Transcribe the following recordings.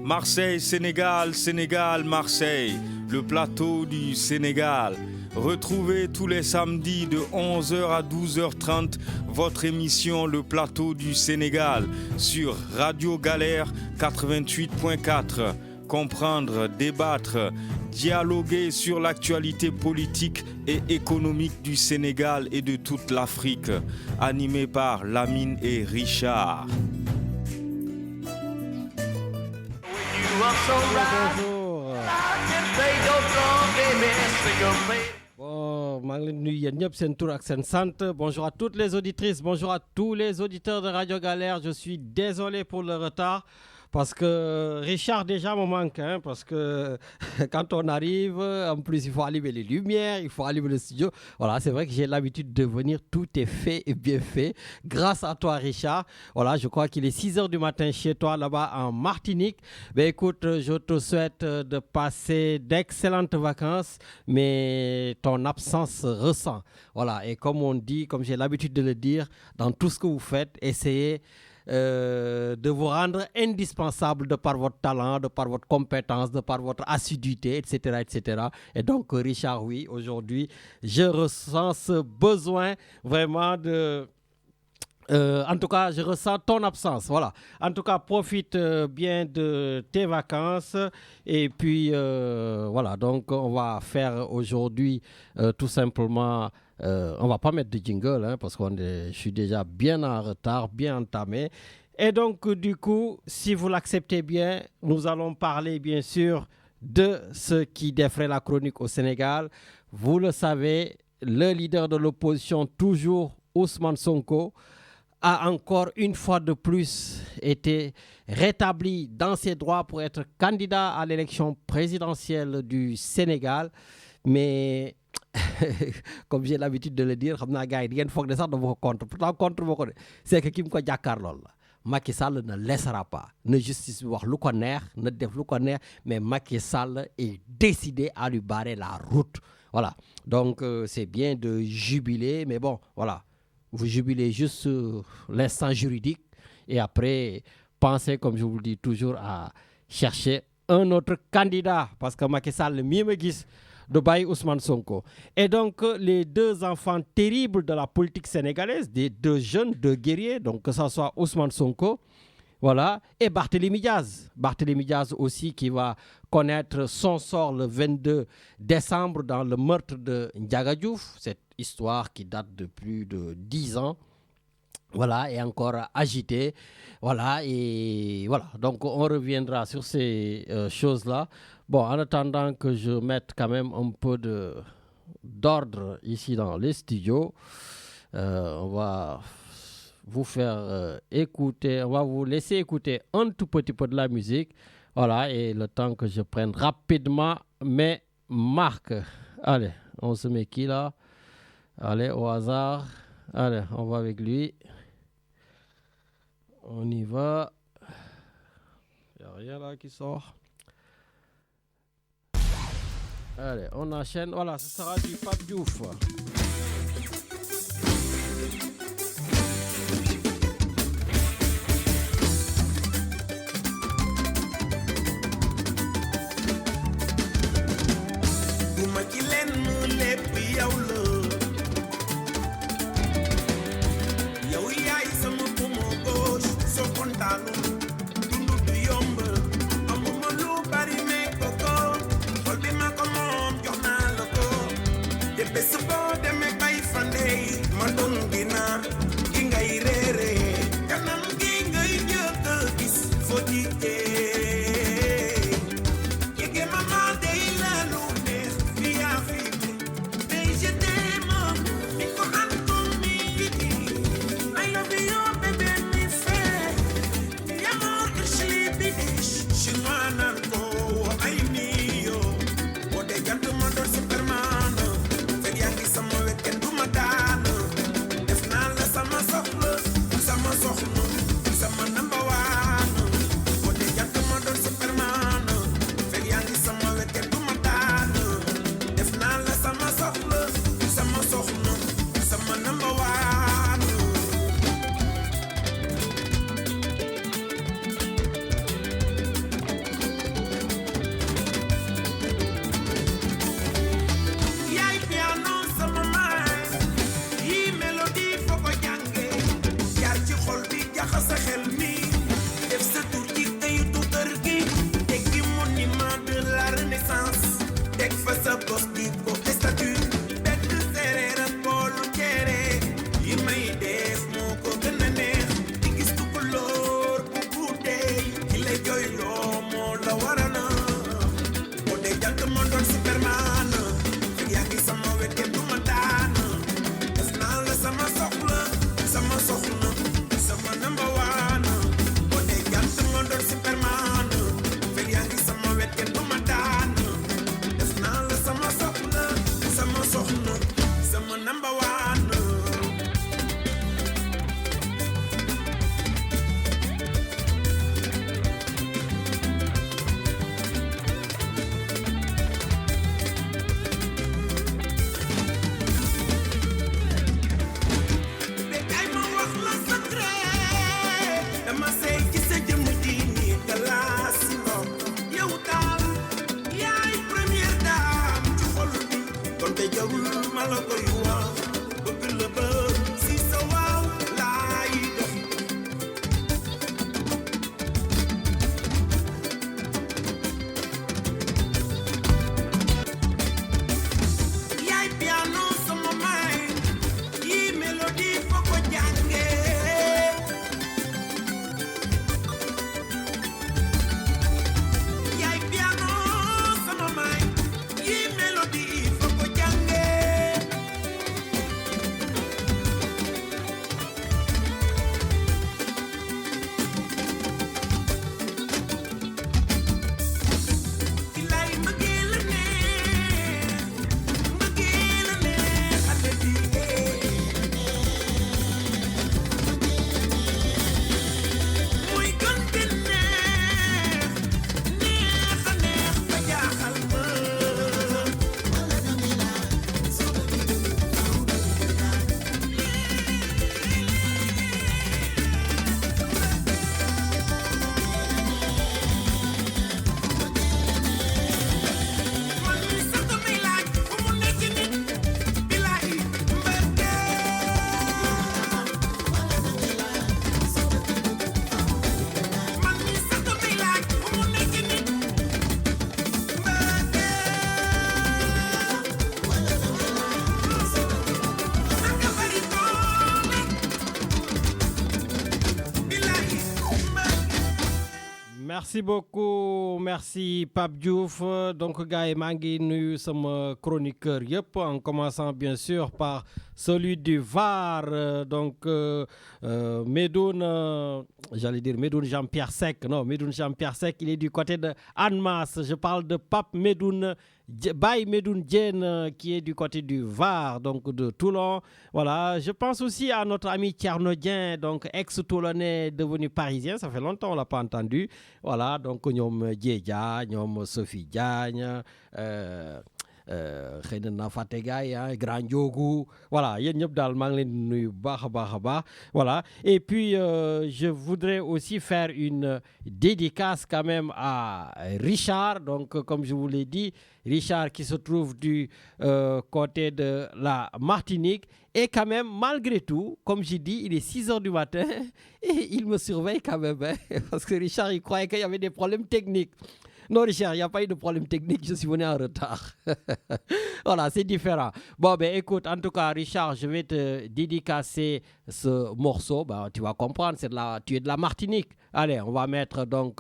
Marseille, Sénégal, Sénégal, Marseille, le plateau du Sénégal. Retrouvez tous les samedis de 11h à 12h30 votre émission Le Plateau du Sénégal sur Radio Galère 88.4. Comprendre, débattre, dialoguer sur l'actualité politique et économique du Sénégal et de toute l'Afrique. Animé par Lamine et Richard. Bon, bonjour à toutes les auditrices, bonjour à tous les auditeurs de Radio Galère. Je suis désolé pour le retard. Parce que Richard déjà me manque, hein, parce que quand on arrive, en plus il faut allumer les lumières, il faut allumer le studio. Voilà, c'est vrai que j'ai l'habitude de venir, tout est fait et bien fait. Grâce à toi Richard, voilà, je crois qu'il est 6h du matin chez toi là-bas en Martinique. Ben écoute, je te souhaite de passer d'excellentes vacances, mais ton absence se ressent. Voilà, et comme on dit, comme j'ai l'habitude de le dire, dans tout ce que vous faites, essayez de vous rendre indispensable de par votre talent, de par votre compétence, de par votre assiduité, etc., etc. Et donc, Richard, oui, aujourd'hui, je ressens ce besoin vraiment de... en tout cas, je ressens ton absence. Voilà. En tout cas, profite bien de tes vacances. Et puis, voilà. Donc, on va faire aujourd'hui tout simplement... on va pas mettre de jingle hein, parce que je suis déjà bien en retard, bien entamé. Et donc, du coup, si vous l'acceptez bien, nous allons parler bien sûr de ce qui défraie la chronique au Sénégal. Vous le savez, le leader de l'opposition, toujours Ousmane Sonko, a encore une fois de plus été rétabli dans ses droits pour être candidat à l'élection présidentielle du Sénégal. Mais... comme j'ai l'habitude de le dire, c'est que Kim ko jakarlol Macky Sall ne laissera pas. Ne justice wax lu ko neex, ne def lu ko neex, mais Macky Sall est décidé à lui barrer la route. Voilà. Donc c'est bien de jubiler, mais bon, voilà. Vous jubilez juste sur l'instant juridique et après pensez, comme je vous le dis toujours, à chercher un autre candidat parce que Macky Sall mieux me guise de Baye Ousmane Sonko. Et donc, les deux enfants terribles de la politique sénégalaise, des deux jeunes, deux guerriers, donc que ce soit Ousmane Sonko, voilà, et Barthélémy Diaz. Barthélémy Diaz aussi qui va connaître son sort le 22 décembre dans le meurtre de Ndiaga Diouf, cette histoire qui date de plus de 10 ans. Voilà, et encore agité. Voilà, et voilà. Donc, on reviendra sur ces choses-là. Bon, en attendant que je mette quand même un peu d'ordre ici dans les studios, on va vous faire écouter, on va vous laisser écouter un tout petit peu de la musique. Voilà, et le temps que je prenne rapidement mes marques. Allez, on se met qui là? Allez, au hasard. Allez, on va avec lui. On y va. Il n'y a rien là qui sort. Allez, on enchaîne. Voilà, ce sera du Pape Diouf. xel mi def sa tur ci kayitu kër gi tekki monument de la renaissance teg fa sa bos di ko statut benn séeréer ak boolu cere yi may def moo ko gën a neex di gis tukulóor bu guddee ki lay jooyloo moo la warana moo dee jant ma doon superman fekk yaa ngi sama wet kenn du ma daan def naa la sama soxla sama number one moo dee jant ma doon superman fekk yaa ngi sama wet kenn du ma daan def naa la sama soxla sama number one Bekay ma wax la secret dama sey ci sa jëmm ji ni glace si ndox yow daal yaay première dame ci xol bi kon te jarul ma la koy wax bëgg la ba si sa waaw laay dox yaay piano sama may yi mélodie foo ko jàngee yaay piano sama may yi mélodie foo ko jàngee bilaay mbëggeel la neex xale bi muy gën di neex a neex ba jaaxal ma man mi sax damay laaj fu mu nekk nit bilaay man mi sax damay laaj fu mu nekk nit aka bari doole bilaay Merci beaucoup, merci Pape Diouf. Donc gars yi maa ngi nuyu sama chroniqueur yëpp en commençant bien sûr par celui du Var Medoune j'allais dire Medoune Jean-Pierre Seck. Non, Medoune Jean-Pierre Seck, il est du côté de Annemasse. Je parle de Pape Medoune Baye Medoune Diène qui est du côté du Var, donc de Toulon. Voilà, je pense aussi à notre ami Thierno Dieng, donc ex-toulonnais devenu parisien, ça fait longtemps on l'a pas entendu. Voilà, donc ñoom Djedja, ñoom Sophie Diagne, xëy na naa fàtte gars yi Grand Ndiogou, voilà yéen ñëpp daal maa ngi leen di nuyu baax a baax. Voilà, et puis je voudrais aussi faire une dédicace quand même à Richard, donc comme je vous l'ai dit, Richard qui se trouve du côté de la Martinique. Et quand même, malgré tout, comme j'ai dit, il est 6 heures du matin et il me surveille quand même. Parce que Richard, il croyait qu'il y avait des problèmes techniques. Non, Richard, il n'y a pas eu de problème technique, je suis venu en retard. Voilà, c'est différent. Bon, ben écoute, en tout cas, Richard, je vais te dédicacer ce morceau. Ben, tu vas comprendre, tu es de la Martinique. Allez, on va mettre donc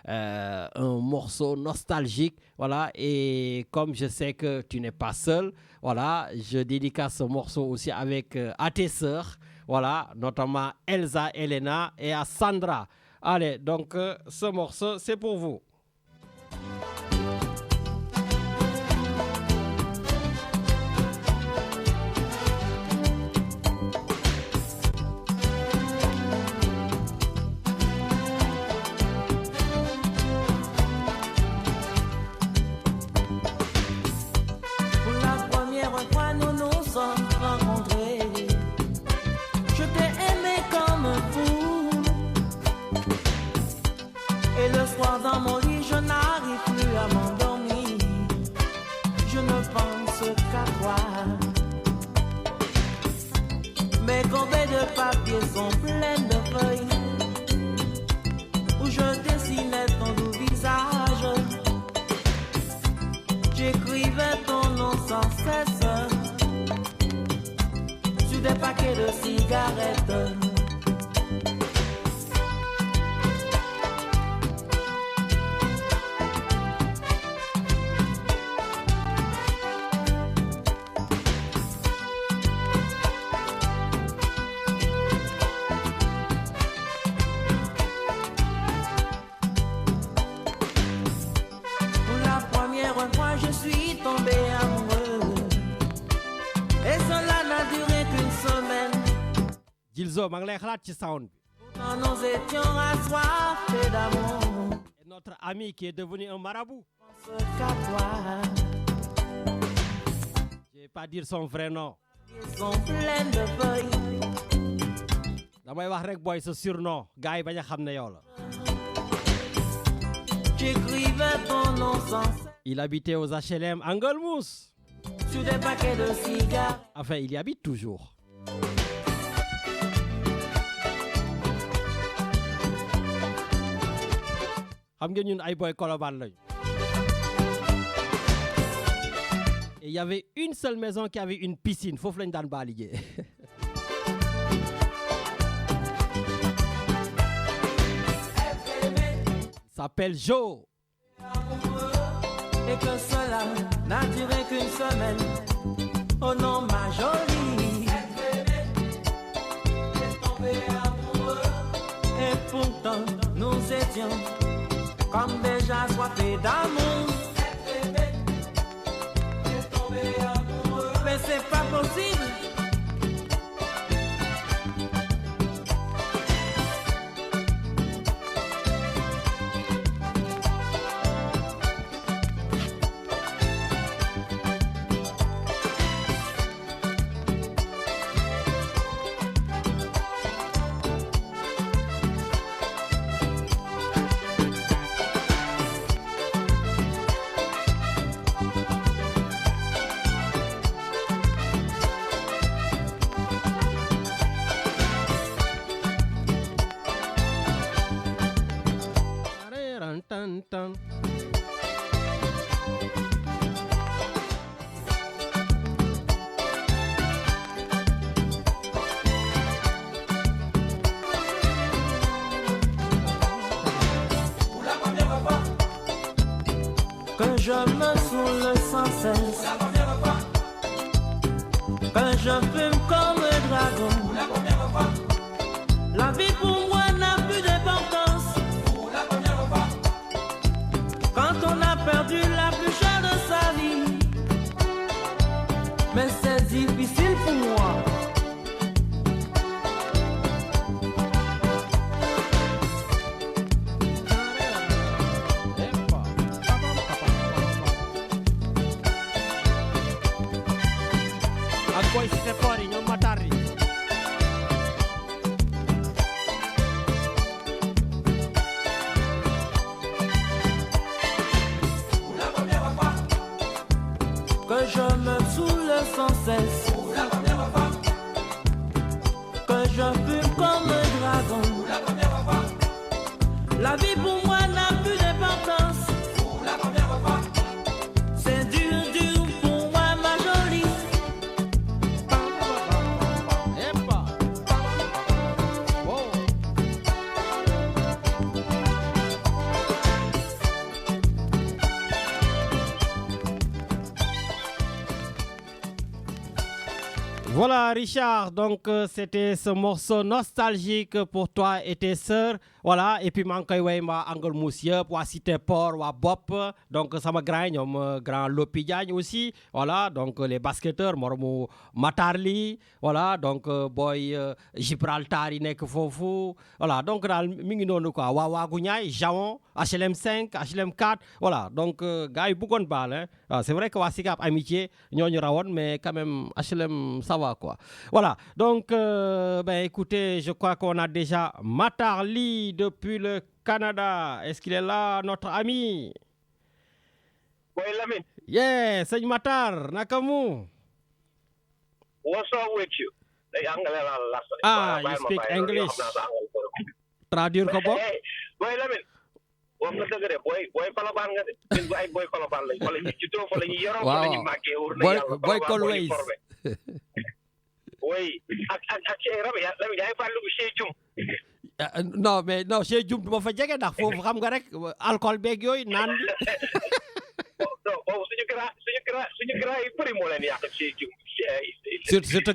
un morceau nostalgique. Voilà, et comme je sais que tu n'es pas seul, voilà, je dédicace ce morceau aussi à tes sœurs. Voilà, notamment Elsa, Elena et à Sandra. Allez, donc ce morceau, c'est pour vous. Dans mon lit, je n'arrive plus à m'endormir. Je ne pense qu'à toi. Mes corbeilles de papier sont pleines de feuilles. Elzo maa ngi lay xalaat ci sound bi. Pourtant nous étions assoiffés d'amour. Et notre ami qui est devenu un marabout. Pense qu'à toi. Je vais pas dire son vrai nom. Ils sont pleins de feuilles. damay wax rek boy sa surnom gars yi bañ a xam ne yow la. J'écrivais ton nom sans cesse. Il habitait aux HLM Angle Mousse. Sur des paquets de cigares. Enfin, il y habite toujours. xam ngeen ñun ay boy Colobane lañu. Et il y avait une seule maison qui avait une piscine foofu lañu daan baa liggéey. S'appelle Joe. Et que cela n'a duré qu'une semaine. Oh non, ma jolie. Et pourtant, nous étions comme déjà soifés d'amour. Mais c'est pas possible. Tan, tan. Que je me saoule sans cesse. Que je fume comme un dragon. La vie pour moi n'a plus d'importance. Quand on a perdu la plus chère de sa vie. Mais c'est difficile pour moi. Ak boy Cité Port yi ñoom Matar yi. Que je me saoule sans cesse. Que je fume comme un dragon. La vie pour moi n'a plus d'importance. C'est dur, dur pour moi, ma jolie. Epa. Wow. Voilà Richard, donc c'était ce morceau nostalgique pour toi et tes sœurs. Voilà, et puis maa ngi koy way ma Angle Mousse yëpp waa Cité Port waa Bopp donc sama grand yi ñoom grand Lopi Diagne aussi voilà donc les basketteurs moromu Matar Ly voilà donc boy Gibraltar yi nekk foofu voilà donc daal mi ngi noonu quoi waa Waagu Ñaay Jaon HLM 5 HLM 4 voilà donc gars yi bëggoon baal hein waaw c'est vrai que waa Sicap Amitié ñoo ñu rawoon mais quand même HLM ça va quoi voilà donc ben écoutez je crois qu'on a déjà Matar Ly depuis le Canada. Est-ce qu'il est là, notre ami? Boy Lamine. Yeah, sëñ Matar, naka mu? What's up with you? Ah, you speak English. Traduire ko bopp? Boy Lamine. wax nga dëgg de boy Colobane nga de ñun bu ay boy Colobane lañ fa la ñu juddoo fa la ñu yoroo fa la ñu màggee wóor na yàlla boy Colways. oui ak Cheikh Rabi Lamine yaay fàllu bu Cheikh Dioum. Non mais non Cheikh Dioum du ma fa jege ndax foofu xam nga rek alcool beeg yooyu naan bi. boobu suñu grand yi bëri moo leen yàq Cheikh Dioum. surtout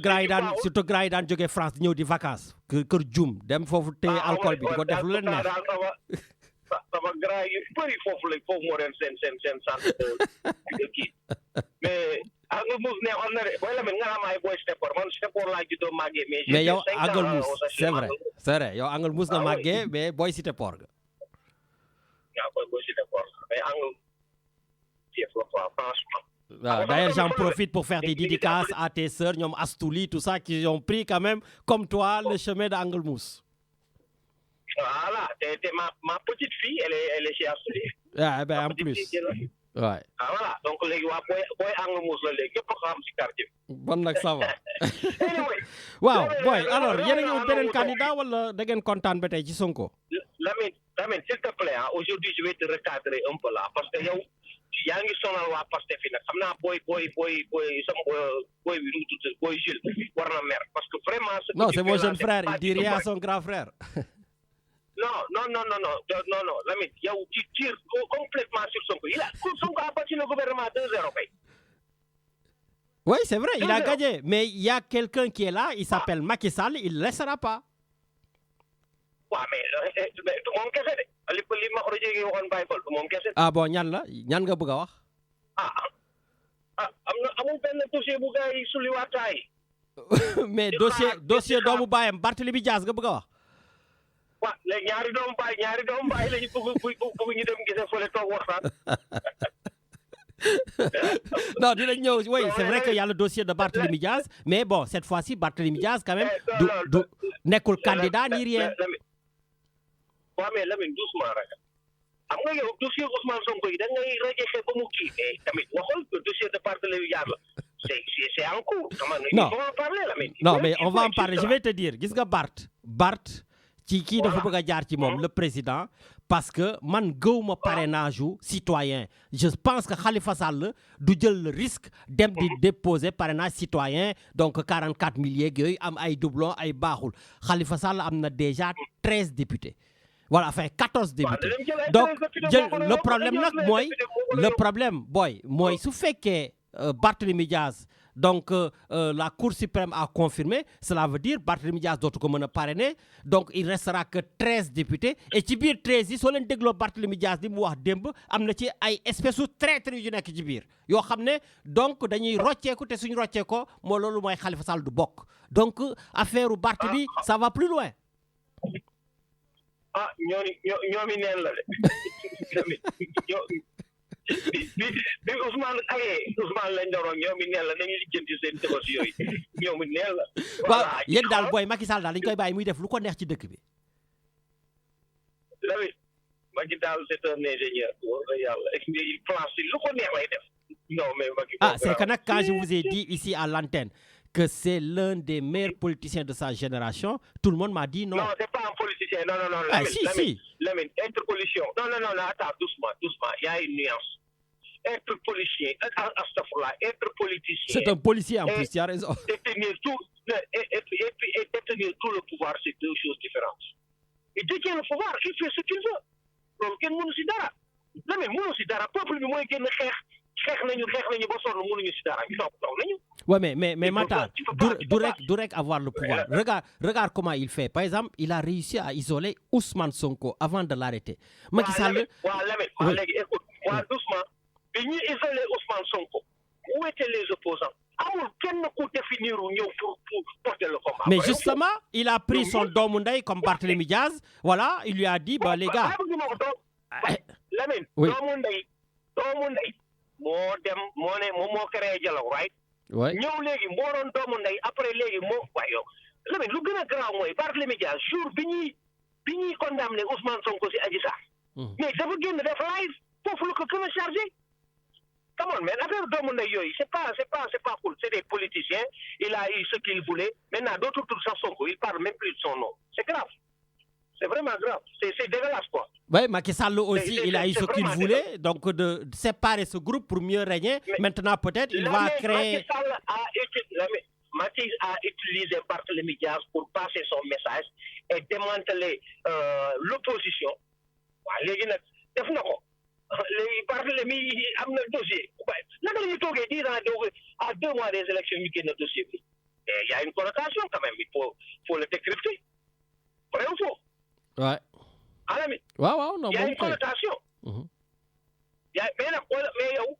grand yi daan jógee France di ñëw di vacances kër Dioum dem foofu te alcool bi di ko def lu leen neex. sama grand yi bëri foofu moo leen seen centre de kii mais Angle Mousse neexoon na de booy Lamine nga xam ay booy stepper man stepper laa juddoo màggee mais yow Angle Mousse c'est vrai yow Angle Mousse nga màggee mais booy cité port ga. waaw booy cité port mais Angle franchement. D'ailleurs, j'en profite pour faire des dédicaces à tes sœurs, ñoom Astouli, tout ça, qui ont pris quand même, comme toi, le chemin d'Angle Mousse. Voilà, ma petite fille, elle est chez Astouli. Ah, ben en plus. Ouais. Ah, voilà, donc les boy Angle Mousse, les gars, pour xam ci quartier. Bon nag ça va. Anyway. Waaw, boy, alors, yéen a ngi wut beneen candidat wala da ngeen kontaan ba tey ci Sonko? Lamine, s'il te plaît, aujourd'hui, je vais te recadrer un peu là, parce que yow, yaa ngi sonal waa Pastef fi nag xam naa booy sama booy bi nu mu tudd booy Jules war na mer parce que vraiment. Non, c'est mon jeune frère, il dit rien à son grand frère. non Lamine yow tu tires complètement sur Sonko Sonko a battu le gouvernement 2-0 kay. Oui, c'est vrai, il a gagné, mais il y a quelqu'un qui est là, il s'appelle Macky Sall, il ne laissera pas. waaw mais moom kese de li ma rajo yi waxoon bàyyi ko moom kese. Ah bon ñan nga bëgg a wax. amul benn dossier bu gars yi sulli waataay. mais dossier doomu baayam Barthélémy Dias nga bëgg a wax. waaw léegi ñaari doomu baay la ñu bëgg ñu dem gisee fële toog waxtaan. Non, dinañ ñëw oui c'est vrai que y a le dossier de Barthélémy Dias mais bon cette fois-ci Barthélémy Dias quand même du nekkul candidat ni rien. waaw mais Lamine doucement rek xam nga yow dossier Ousmane Sonko yi da ngay rajexe ba mu kii mais tamit waxal que dossier de Barthélémy Dias la c'est en cours. Non on va en parler Lamine. Non mais on va en parler je vais te dire gis nga Bart ci kii dafa bëgg a jaar ci moom le président parce que man gëwuma parrainage u citoyen je pense que Khalifa Sall du jël le risque dem di déposer parrainage citoyen donc 44 000 yeeg yooyu am ay doublon ay baaxul Khalifa Sall am na déjà 13 députés. Voilà, enfin 14 députés. Donc, le problème nag mooy le problème mooy su fekkee Barthélémy Dias donc la Cour suprême a confirmé cela veut dire Barthélémy Dias dootu ko mën a parrainer donc il restera que 13 députés et ci biir 13 yi soo leen dégloo Barthélémy Dias li mu wax démb am na ci ay espèce u traître yu nekk ci biir yoo xam ne donc dañuy rocceeku te suñu rocceekoo moo loolu mooy Khalifa Sall du bokk donc affaire u Barthélémy ça va plus loin. ñoomi neen la de bi Ousmane lañ doon ñoomi neen la nañu lijjanti seen tëbas yooyu ñoomi neen la. waaw yéen daal booy Macky Sall daal dañu koy bàyyi muy def lu ko neex ci dëkk bi. Macky daal c'est un ingénieur yàlla il place lu ko neex lay def. Non mais Macky. C'est que nag quand je vous ai dit ici à l'antenne que c'est l'un des meilleurs politiciens de sa génération, tout le monde m'a dit non. Non, c'est pas un politicien. Non. Lamine, être politicien. Non, attends, doucement. Il y a une nuance. Être politicien, être politicien. C'est un policier en plus, tu as raison. Détenir tout le pouvoir, c'est deux choses différentes. Il détient le pouvoir, il fait ce qu'il veut. Donc, quel monde c'est dara? Lamine, monde c'est dara. Peuple du moins, quel xeex nañu ba sonn mënuñu ci dara ñu toog nañu. Ouais mais Matar du rek avoir le pouvoir. Regarde comment il fait. Par exemple, il a réussi à isoler Ousmane Sonko avant de l'arrêter. Macky Sall Lamine léegi écoute doucement bi ñu isolé Ousmane Sonko où étaient les opposants amul kenn ku définir ñëw pour porter le combat. Mais justement il a pris son doomu ndey comme Barthélémy Diaz voilà il lui a dit les gars. Lamine doomu ndey moo dem moo créé dialogue right. ñëw léegi moo doon doomu ndey après léegi moo waaye yow Lamine lu gën a garaaw mooy Barthélémy Dias jour bi ñuy condamné Ousmane Sonko si Adji Sarr. mais dafa génn def live foofu la ko gën a chargé. Come on, mais affaire doomu ndey yooyu c'est pas cool c'est des politiciens il a eu ce qu'il voulait maintenant d'autres tours sax Sonko il parle même plus de son nom c'est grave. C'est vraiment grave. C'est dégueulasse, quoi. Oui, Macky Sall aussi, il a eu ce qu'il voulait, donc de séparer ce groupe pour mieux régner. Maintenant, peut-être, il va créer... Macky a utilisé Barthélémy Dias pour passer son message et démanteler l'opposition. Léegi nag def na ko. Léegi Barthélémy am na dossier. Naka la ñu toogee 10 ans à 2 mois des élections ñu génn dossier bi. Il y a une connotation quand même, il faut le décrypter. Vrai ou faux? Ouais. Alami. Waaw non il y a une connotation. Mais yow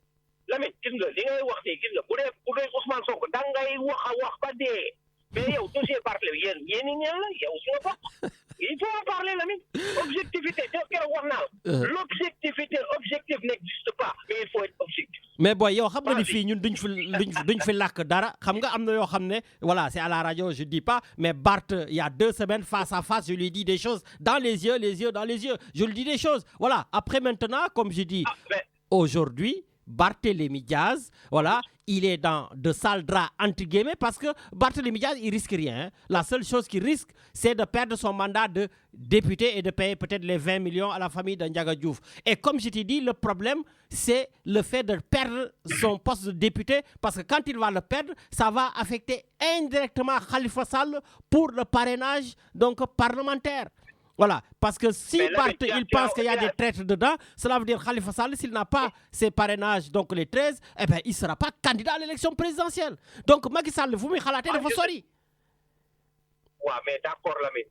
Lamine gis nga li ngay wax nii gis nga bu dee Ousmane Sonko da ngay wax ba dee mais yow dossier Barthélémy yéen ñi ñaan la yow su nga bokk il faut en parler Lamine objectivité keroog wax naa la l'objectivité objectif n'existe pas mais il faut être objectif. mais boy yow xam nga ni fii ñun duñ fi làkk dara xam nga am na yoo xam ne voilà c'est à la radio je dis pas mais Bart il y a 2 semaines face à face je lui dis des choses dans les yeux dans les yeux je lui dis des choses voilà après maintenant comme je dis aujourd'hui Barthélémy Diaz, voilà, il est dans de sales draps entre guillemets parce que Barthélémy Diaz, il risque rien. Hein. La seule chose qu'il risque, c'est de perdre son mandat de député et de payer peut-être les 20 millions à la famille d'Ndiaga Diouf. Et comme je t'ai dit, le problème, c'est le fait de perdre son poste de député parce que quand il va le perdre, ça va affecter indirectement Khalifa Sall pour le parrainage donc parlementaire. Voilà, parce que si Barth, il pense qu'il y a des traîtres dedans, cela veut dire Khalifa Sall, s'il n'a pas ses parrainages, donc les 13, eh ben, il ne sera pas candidat à l'élection présidentielle. Donc, Macky Sall, vous me khalatez de vos soirées. Oui, mais d'accord, là, mais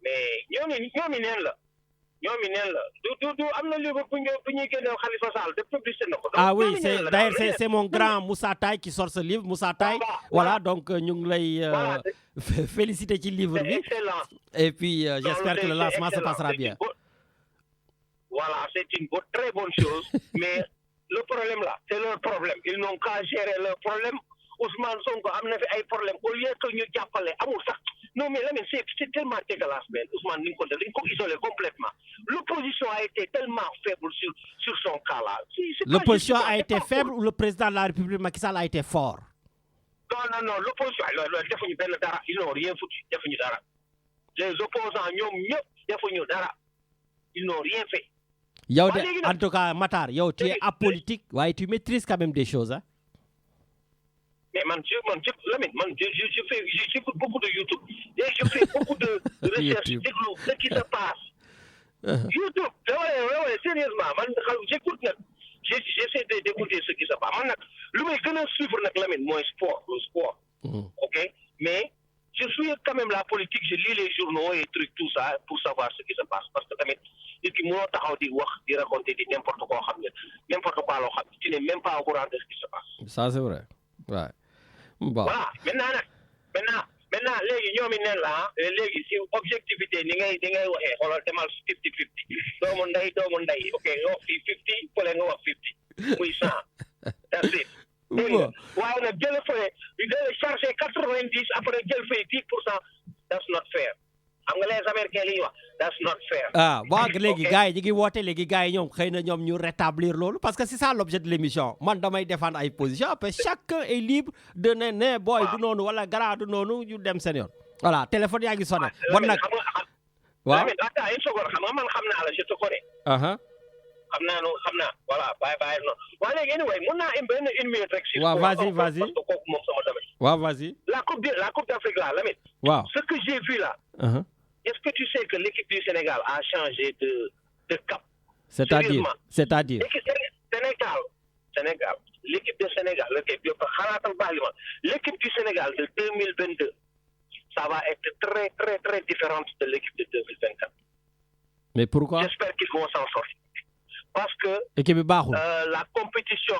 ah oui, d'ailleurs c'est mon grand Moussa Taye qui sort ce livre, Moussa Taye. Voilà, donc nous lay féliciter du livre. Et puis j'espère que le lancement se passera bien. Voilà, c'est une très bonne chose, mais le problème là, c'est leur problème. Ils n'ont qu'à gérer leur problème. Ousmane Sonko a fait un problème. Au lieu que nous appelions amour ça. Non, mais là, c'est tellement dégueulasse, mais Ousmane Ninko isolé complètement. L'opposition a été tellement faible sur son cas là. L'opposition a été faible ou le président de la République Macky Sall a été fort? Non, l'opposition, ils n'ont rien foutu. Les opposants, ils n'ont rien fait. En tout cas, Matar, tu es apolitique, ouais, tu maîtrises quand même des choses. Hein? Mais j'écoute beaucoup de YouTube. Et je fais beaucoup de recherches sur ce qui se passe. YouTube, sérieusement, j'écoute, j'essaie d'écouter ce qui se passe. Le mec que je suivre, moi, le sport. Ok? Mais je suis quand même la politique, je lis les journaux et trucs, tout ça, pour savoir ce qui se passe. Parce que il y a raconter n'importe quoi, tu n'es même pas au courant de ce qui se passe. Ça, c'est vrai. Ouais. Bon. Voilà, maintenant, les si objectivité, ni ngay xolal demal 50-50. Doomu nday, ok, 50, pour les 50. Oui, ça. That's it. Bon. Waaye nag jël fee, il doit charger 90 après jël fee 10%. That's not fair. Xam nga les Américains li wax, that's not fair. Ah, waaw léegi gars yi ñu ngi woote léegi gars yi ñoom xëy na ñoom ñu rétablir loolu parce que c'est ça l'objet de l'émission. Man damay défendre ay position après chacun est libre de ne boy du noonu wala gara du noonu ñu dem seen yoon. Voilà, téléphone yaa ngi sonné. Bon nag waaw. Attends, une seconde, xam nga man xam naa la, je te connais. Xam naa voilà, bye non. Waa léegi anyway, mun naa am benn une minute rek. Waaw, vas-y. Waaw, vas-y. La Coupe d'Afrique là, Lamine. Waaw. Ce que j'ai vu là. Est-ce que tu sais que l'équipe du Sénégal a changé de cap? C'est-à-dire Sénégal, l'équipe du Sénégal, l'équipe du Sénégal de 2022, ça va être très, très, très différente de l'équipe de 2024. Mais pourquoi? J'espère qu'ils vont s'en sortir. Parce que la compétition,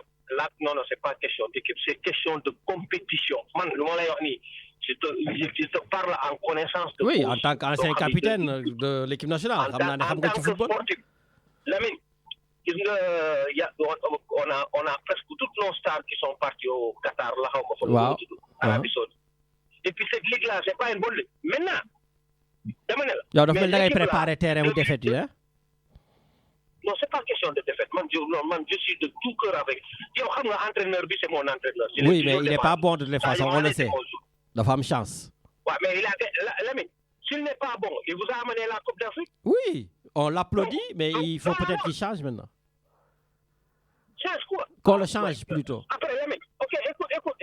non, c'est pas question d'équipe, c'est question de compétition. Man, je te parle en connaissance de oui, cause. En tant qu'ancien capitaine de l'équipe nationale. En tant que sportif. Lamine, on a presque toutes nos stars qui sont partis au Qatar, là, Arabie Saoudite. Et puis cette ligue-là, c'est pas une bonne ligue. Maintenant, tu as préparé terrain ou défaite, hein? Non, c'est pas question de défaite. Je suis de tout cœur avec. L'entraîneur, c'est mon entraîneur. Oui, mais il n'est pas bon de toute façon, on le sait. La femme chance. Ouais, mais s'il n'est pas bon, il vous a amené la Coupe d'Afrique? Oui, on l'applaudit, mais il faut peut-être qu'il change maintenant. Change quoi? Qu'on le change plutôt. Après, ok, écoute.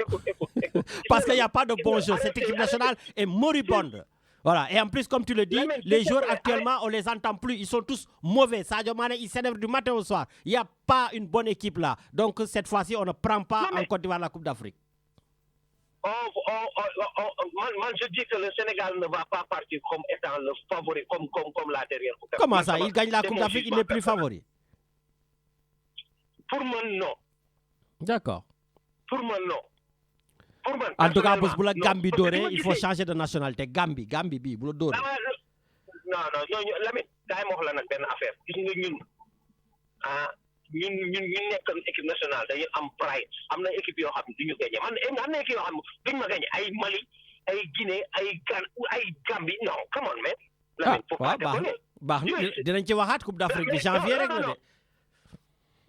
Parce qu'il n'y a pas de bon jeu. Cette équipe nationale est moribonde. Voilà. Et en plus, comme tu le dis, les joueurs actuellement, on ne les entend plus. Ils sont tous mauvais. Sadio Mané, il s'énerve du matin au soir. Il n'y a pas une bonne équipe là. Donc, cette fois-ci, on ne prend pas en Côte d'Ivoire la Coupe d'Afrique. Je dis que le Sénégal ne va pas partir comme étant le favori, comme la dernière Coupe d'Afrique. Comment ça? Il gagne la Coupe d'Afrique, il n'est plus favori? Pour moi, non. D'accord. pour moi non. Pour moi, en tout cas bés bu la Gambie dooree il faut changer de nationalité Gambie bi bu la dooree. non Lamine daay ma wax la nag benn affaire gis nga ñun nekk équipe nationale dañuy am pride am na équipe yoo xam ne duñu gagné man am na équipe yoo xam ne duñu ma gagné ay Mali ay Guinée ay Gambie non come on man. Lamine faut pas déconner. baax na dinañ ci waxaat Coupe d'Afrique bi janvier rek la de.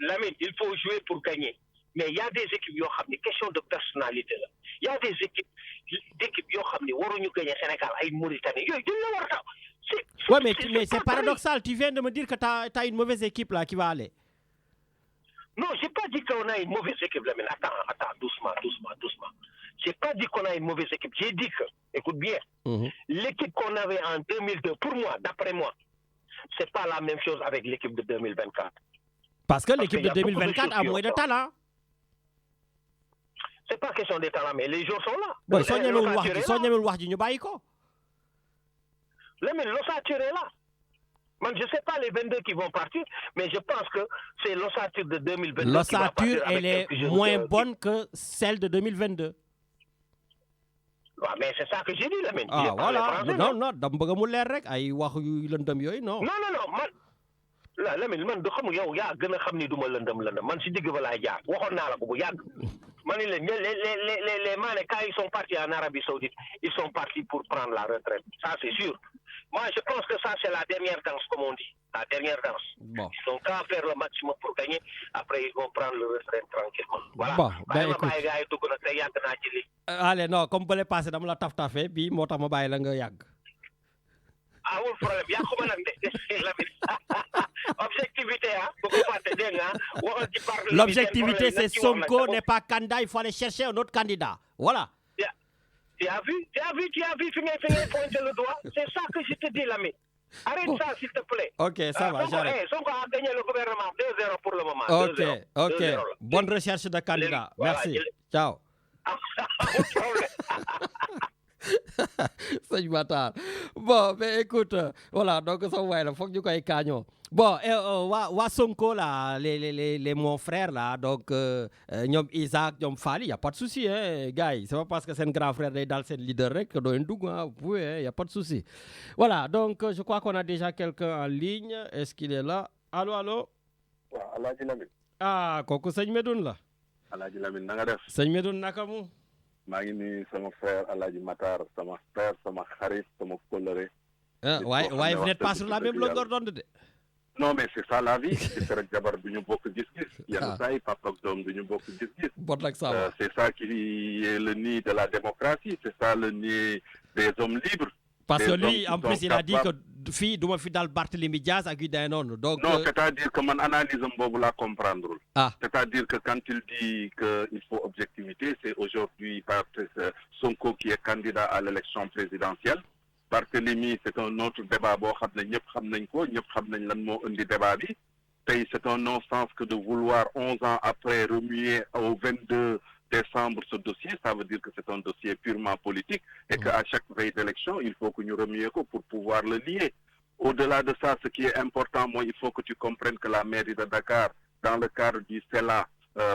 Lamine il faut jouer pour gagner mais il y a des équipes yoo xam ne question de personnalité la il y a des équipes yoo xam ne waruñu gagner Sénégal ay Mauritanie yooyu dañ la war a taw. Ouais, mais c'est paradoxal. Tu viens de me dire que tu as une mauvaise équipe là qui va aller. Non, j'ai pas dit qu'on a une mauvaise équipe là, mais attends, doucement. J'ai pas dit qu'on a une mauvaise équipe. J'ai dit que, écoute bien, l'équipe qu'on avait en 2002, pour moi, d'après moi, c'est pas la même chose avec l'équipe de 2024. Parce que l'équipe de 2024 a moins de talent. C'est pas question de talent, mais les joueurs sont là. Bon, si on y a le wax ñu bàyyi ko. Mais l'ossature est là. Moi, je ne sais pas les 22 qui vont partir, mais je pense que c'est l'ossature de 2022 l'ossature, qui va partir. Elle est moins bonne que celle de 2022. Ouais, mais c'est ça que j'ai dit, Lamine. Ah, voilà. Non, dama bëgg mu leer rek ay wax yu lëndëm yooyu, non. Non, man. Lamine, man xam nga yow yaa gën a xam ni du ma lëndëm. Man si digg ba laay jaar. Waxoon naa la ko bu yàgg. Les Mané, quand ils sont partis en Arabie Saoudite, ils sont partis pour prendre la retraite. Ça, c'est sûr. Moi, je pense que ça, c'est la dernière danse, comme on dit. La dernière danse. Bon. Ils sont qu'à faire le maximum pour gagner. Après, ils vont prendre le retraite tranquillement. Voilà. Bon, ben écoute. Allez, non, comme vous l'avez passé dans la taf-tafé, puis moi, je vais la nga yag. Ah, oui, problème. Il y a comment objectivité, hein? Pourquoi pas te dire, hein? L'objectivité, c'est Sonko n'est pas candidat, il faut aller chercher un autre candidat. Voilà. Tu as vu, finir pointer le doigt. C'est ça que je te dis, l'ami. Arrête ça, s'il te plaît. Ok, ça va, j'arrête. Sonko a gagné le gouvernement 2-0 pour le moment. Ok. 2-0. Bonne recherche de candidat. Merci. Ciao. Sëñ Matar bon mais écoute voilà donc ça waay la foog ñu koy kaañoo bon waa Sonko là les mon frère là donc ñoom Isaac ñoom Fally y a pas de souci hein gars yi c'est pas parce que seen grand frère day daal seen leader rek que doo leen dugg ah vous pouvez y a pas de souci voilà donc je crois qu'on a déjà quelqu'un en ligne est-ce qu'il est là allô waaw Alaaji Lamine ah kooku sëñ Medoune la Alaaji Lamine na nga def sëñ Medoune naka mu maa ngi nuyu sama frère Alaaji Matar sama frère sama xarit sama kóllëre. waaye vous n'êtes pas sur la même longueur d'onde de. non mais c'est ça la vie. jëkkër ak jabar du ñu bokk gis-gis. yenn saa yi papa ak doom du ñu bokk gis-gis. bon nag ça va. c'est ça qui est le nid de la démocratie c'est ça le nid des hommes libres. Parce que lui, en plus, il a dit que fille doit faire dans le Barthélémy Diaz à Guidanon. Donc, non, c'est-à-dire que mon analyse, on la comprendre. Ah. C'est-à-dire que quand il dit qu'il faut objectivité, c'est aujourd'hui Sonko qui est candidat à l'élection présidentielle. Barthélémy, c'est un autre débat. C'est un non-sens que de vouloir 11 ans après remuer au 22 décembre ce dossier, ça veut dire que c'est un dossier purement politique et qu'à chaque veille d'élection, il faut que nous remions pour pouvoir le lier. Au-delà de ça, ce qui est important, moi, il faut que tu comprennes que la mairie de Dakar, dans le cadre du CELA,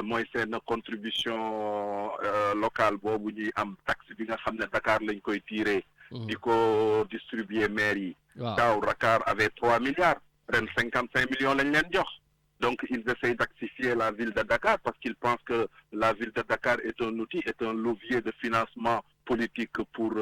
moi, c'est une contribution locale, bobu ñi am taxe bi nga xamné Dakar lañ koy tirer diko distribuer mairie. Taw Dakar avait 3 milliards, ren 55 millions lañ leen jox. Donc, ils essayent d'actifier la ville de Dakar parce qu'ils pensent que la ville de Dakar est un outil, est un levier de financement politique pour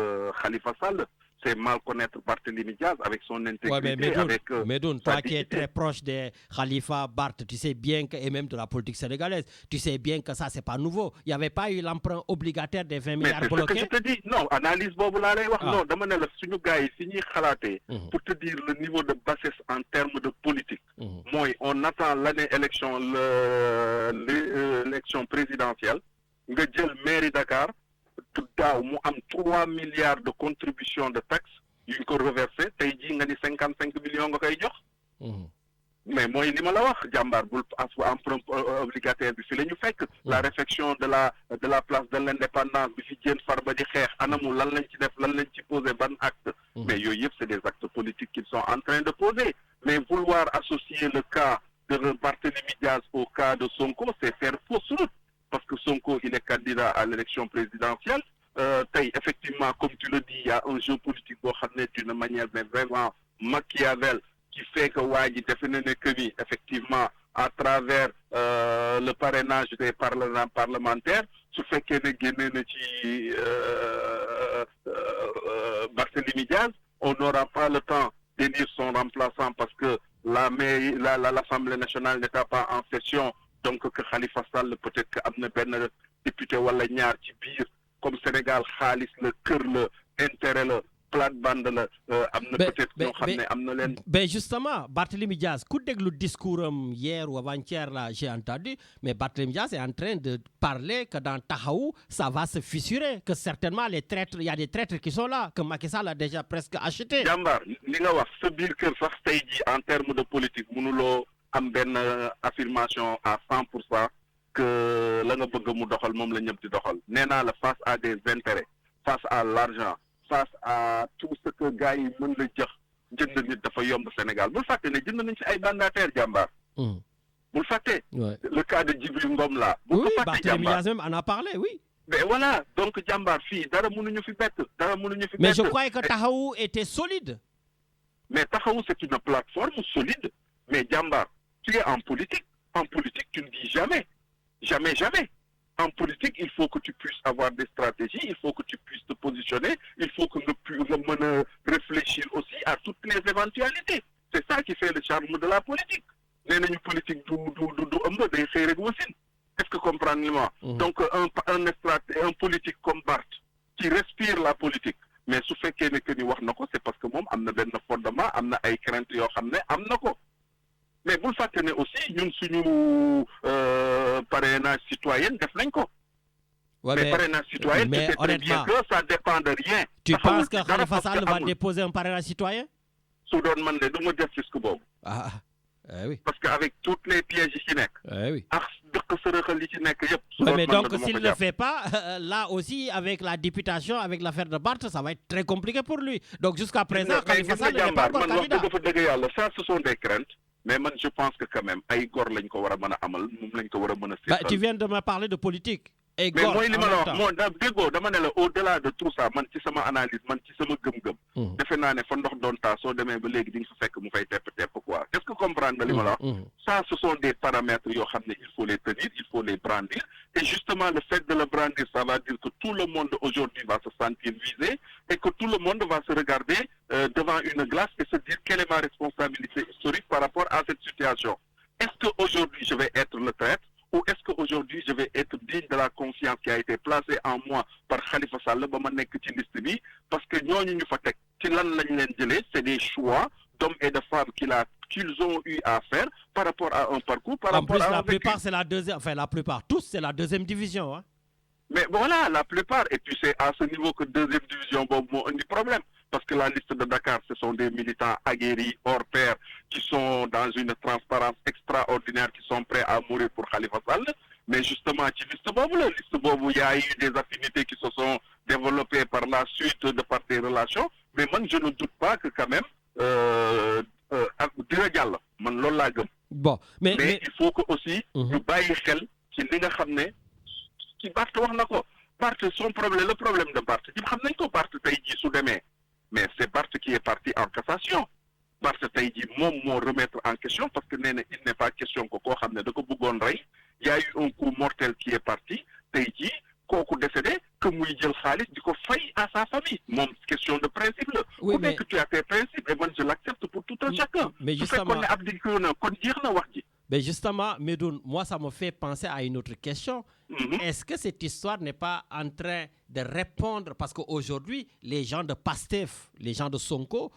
Khalifa Sall. C'est mal connaître Barthélémy Diaz avec son intégrité. Ouais, Medoune, toi qui es très proche de Khalifa Barth, tu sais bien que, et même de la politique sénégalaise, tu sais bien que ça, c'est pas nouveau. Il n'y avait pas eu l'emprunt obligataire des 20 milliards bloqués. Mais c'est ce que je te dis. Non, analyse Bobo la lay wax. Non, dama ne la suñu gars yi fi ñuy xalaatee pour te dire le niveau de bassesse en termes de politique. Moi, on attend l'année élection, l'élection présidentielle. Nga jël mairie Dakar. Daaw mu am 3 milliards de contribution de taxes yu ñu ko reversé tey jii nga ni 55 millions nga koy jox. Mais mooy li ma la wax jàmbaar bul emprunt obligataire bi fi la ñu fekk. La réfection de la place de l'indépendance bi fi Diène Farba di xeex anamu lan lañ ci def lan lañ ci posé ban acte. Mais yooyu yëpp c'est des actes politiques qu'ils sont en train de poser. Mais vouloir associer le cas de Barthélémy Diaz au cas de Sonko, c'est faire fausse route. Parce que Sonko, il est candidat à l'élection présidentielle. Effectivement, comme tu le dis, il y a un jeu politique d'une manière vraiment Machiavel qui fait que Wadi définit effectivement à travers le parrainage des parlementaires, ce fait qu'il y a Barthélémy Diaz, on n'aura pas le temps d'élire son remplaçant parce que l'Assemblée nationale n'était pas en session, donc que Khalifa Sall peut-être qu'amna ben député wala ñaar ci biir comme Sénégal xaalis le cœur le intérêt le plate-bande le amna peut-être ñoo xamné amna len ben justement Barthélémy Diaz ku déglu discours hier ou avant-hier là j'ai entendu mais Barthélémy Diaz est en train de parler que dans Taxawu ça va se fissurer, que certainement les traîtres, il y a des traîtres qui sont là que Macky Sall a déjà presque acheté. Jambar li nga wax sa biir kër sax tay ji en termes de politique mënulo am ben affirmation à 100% que la nga bëgg mu doxal mom la ñëpp di doxal néna la face à des intérêts, face à l'argent, face à tout ce que gars yi mën la jox jënd nit dafa yomb Sénégal bul fàtte ne jënd nañ ci ay mandataires Jambar. Bul fàtte le cas de Djibril Ngom là. Oui, Barthélémy Diaz même en a parlé, oui. Mais voilà, donc Jambar fii dara mënuñu fi bett, dara mënuñu fi bett. Mais je croyais que Taxawu était solide. Mais Taxawu c'est une plateforme solide. Mais Jambar, tu es en politique. En politique, tu ne dis jamais. Jamais. En politique, il faut que tu puisses avoir des stratégies, il faut que tu puisses te positionner, il faut que tu puisses réfléchir aussi à toutes les éventualités. C'est ça qui fait le charme de la politique. Une politique est-ce que comprendre-moi? Donc un politique comme Barth qui respire la politique, mais su fekkee ne que ni wax nako c'est parce que mom amna ben fondement, amna ay crainte yo xamné amna ko. Mais vous le faites aussi, ñun suñu parrainage citoyen def nañ ko. Ouais, mais parrainage citoyen, mais honnêtement, que ça dépend de rien. Tu penses que Khalifa Sall va déposer un parrainage citoyen? Su doon man de duma def risque bobu. Oui. Parce qu'avec toutes les pièges qui sont oui. Mais donc s'il ne le fait pas, là aussi avec la députation, avec l'affaire de Barth, ça va être très compliqué pour lui. Donc jusqu'à présent, Khalifa Sall n'est pas encore candidat. Ça, ce sont des craintes. Mais moi, je pense que quand même, tu viens de me parler de politique. Mais moi, au-delà de tout ça, man ci sama analyse, man ci sama gëm-gëm. Defe naa ne fa ndox doon taa soo demee ba léegi di nga fa fekk mu fay tepp quoi. Est-ce que comprendre li ma la wax? Ça, ce sont des paramètres yoo xam ne il faut les tenir, il faut les brandir. Et justement, le fait de le brandir, ça va dire que tout le monde aujourd'hui va se sentir visé et que tout le monde va se regarder devant une glace et se dire quelle est ma responsabilité historique par rapport à cette situation. Est-ce qu'aujourd'hui, je vais être le traître? Ou est-ce qu'aujourd'hui, je vais être digne de la confiance qui a été placée en moi par Khalifa Sall parce que c'est des choix d'hommes et de femmes qu'ils ont eu à faire par rapport à un parcours. En plus, la plupart, c'est la deuxième, enfin la plupart, tous, c'est la deuxième division. Hein? Mais voilà, la plupart. Et puis c'est à ce niveau que deuxième division, bon, on a un problème. Parce que la liste de Dakar, ce sont des militants aguerris, hors pair, qui sont dans une transparence extraordinaire, qui sont prêts à mourir pour Khalifa Sall. Mais justement, il y a eu des affinités qui se sont développées par la suite de par tes relations. Mais moi, je ne doute pas que quand même, bon, mais il faut que aussi, nous baillons qui Barth, son problème, le problème de Barth, mais c'est Barth qui est parti en cassation. Barth tey jii moom moo remettre en question parce que il n'est pas question que koo xam ne da ko bëggoon rey. Il y a eu un coup mortel qui est parti tey jii kooku décédé que muy jël xaalis di ko fay à sa famille. Moom question de principe la. Oui, mais que tu as tes principes et moi je l'accepte pour tout un chacun. Mais justement, mais justement, Medoun, moi ça me fait penser à une autre question. Est-ce que cette histoire n'est pas en train de répondre, parce qu'aujourd'hui, les gens de Pastef, les gens de Sonko,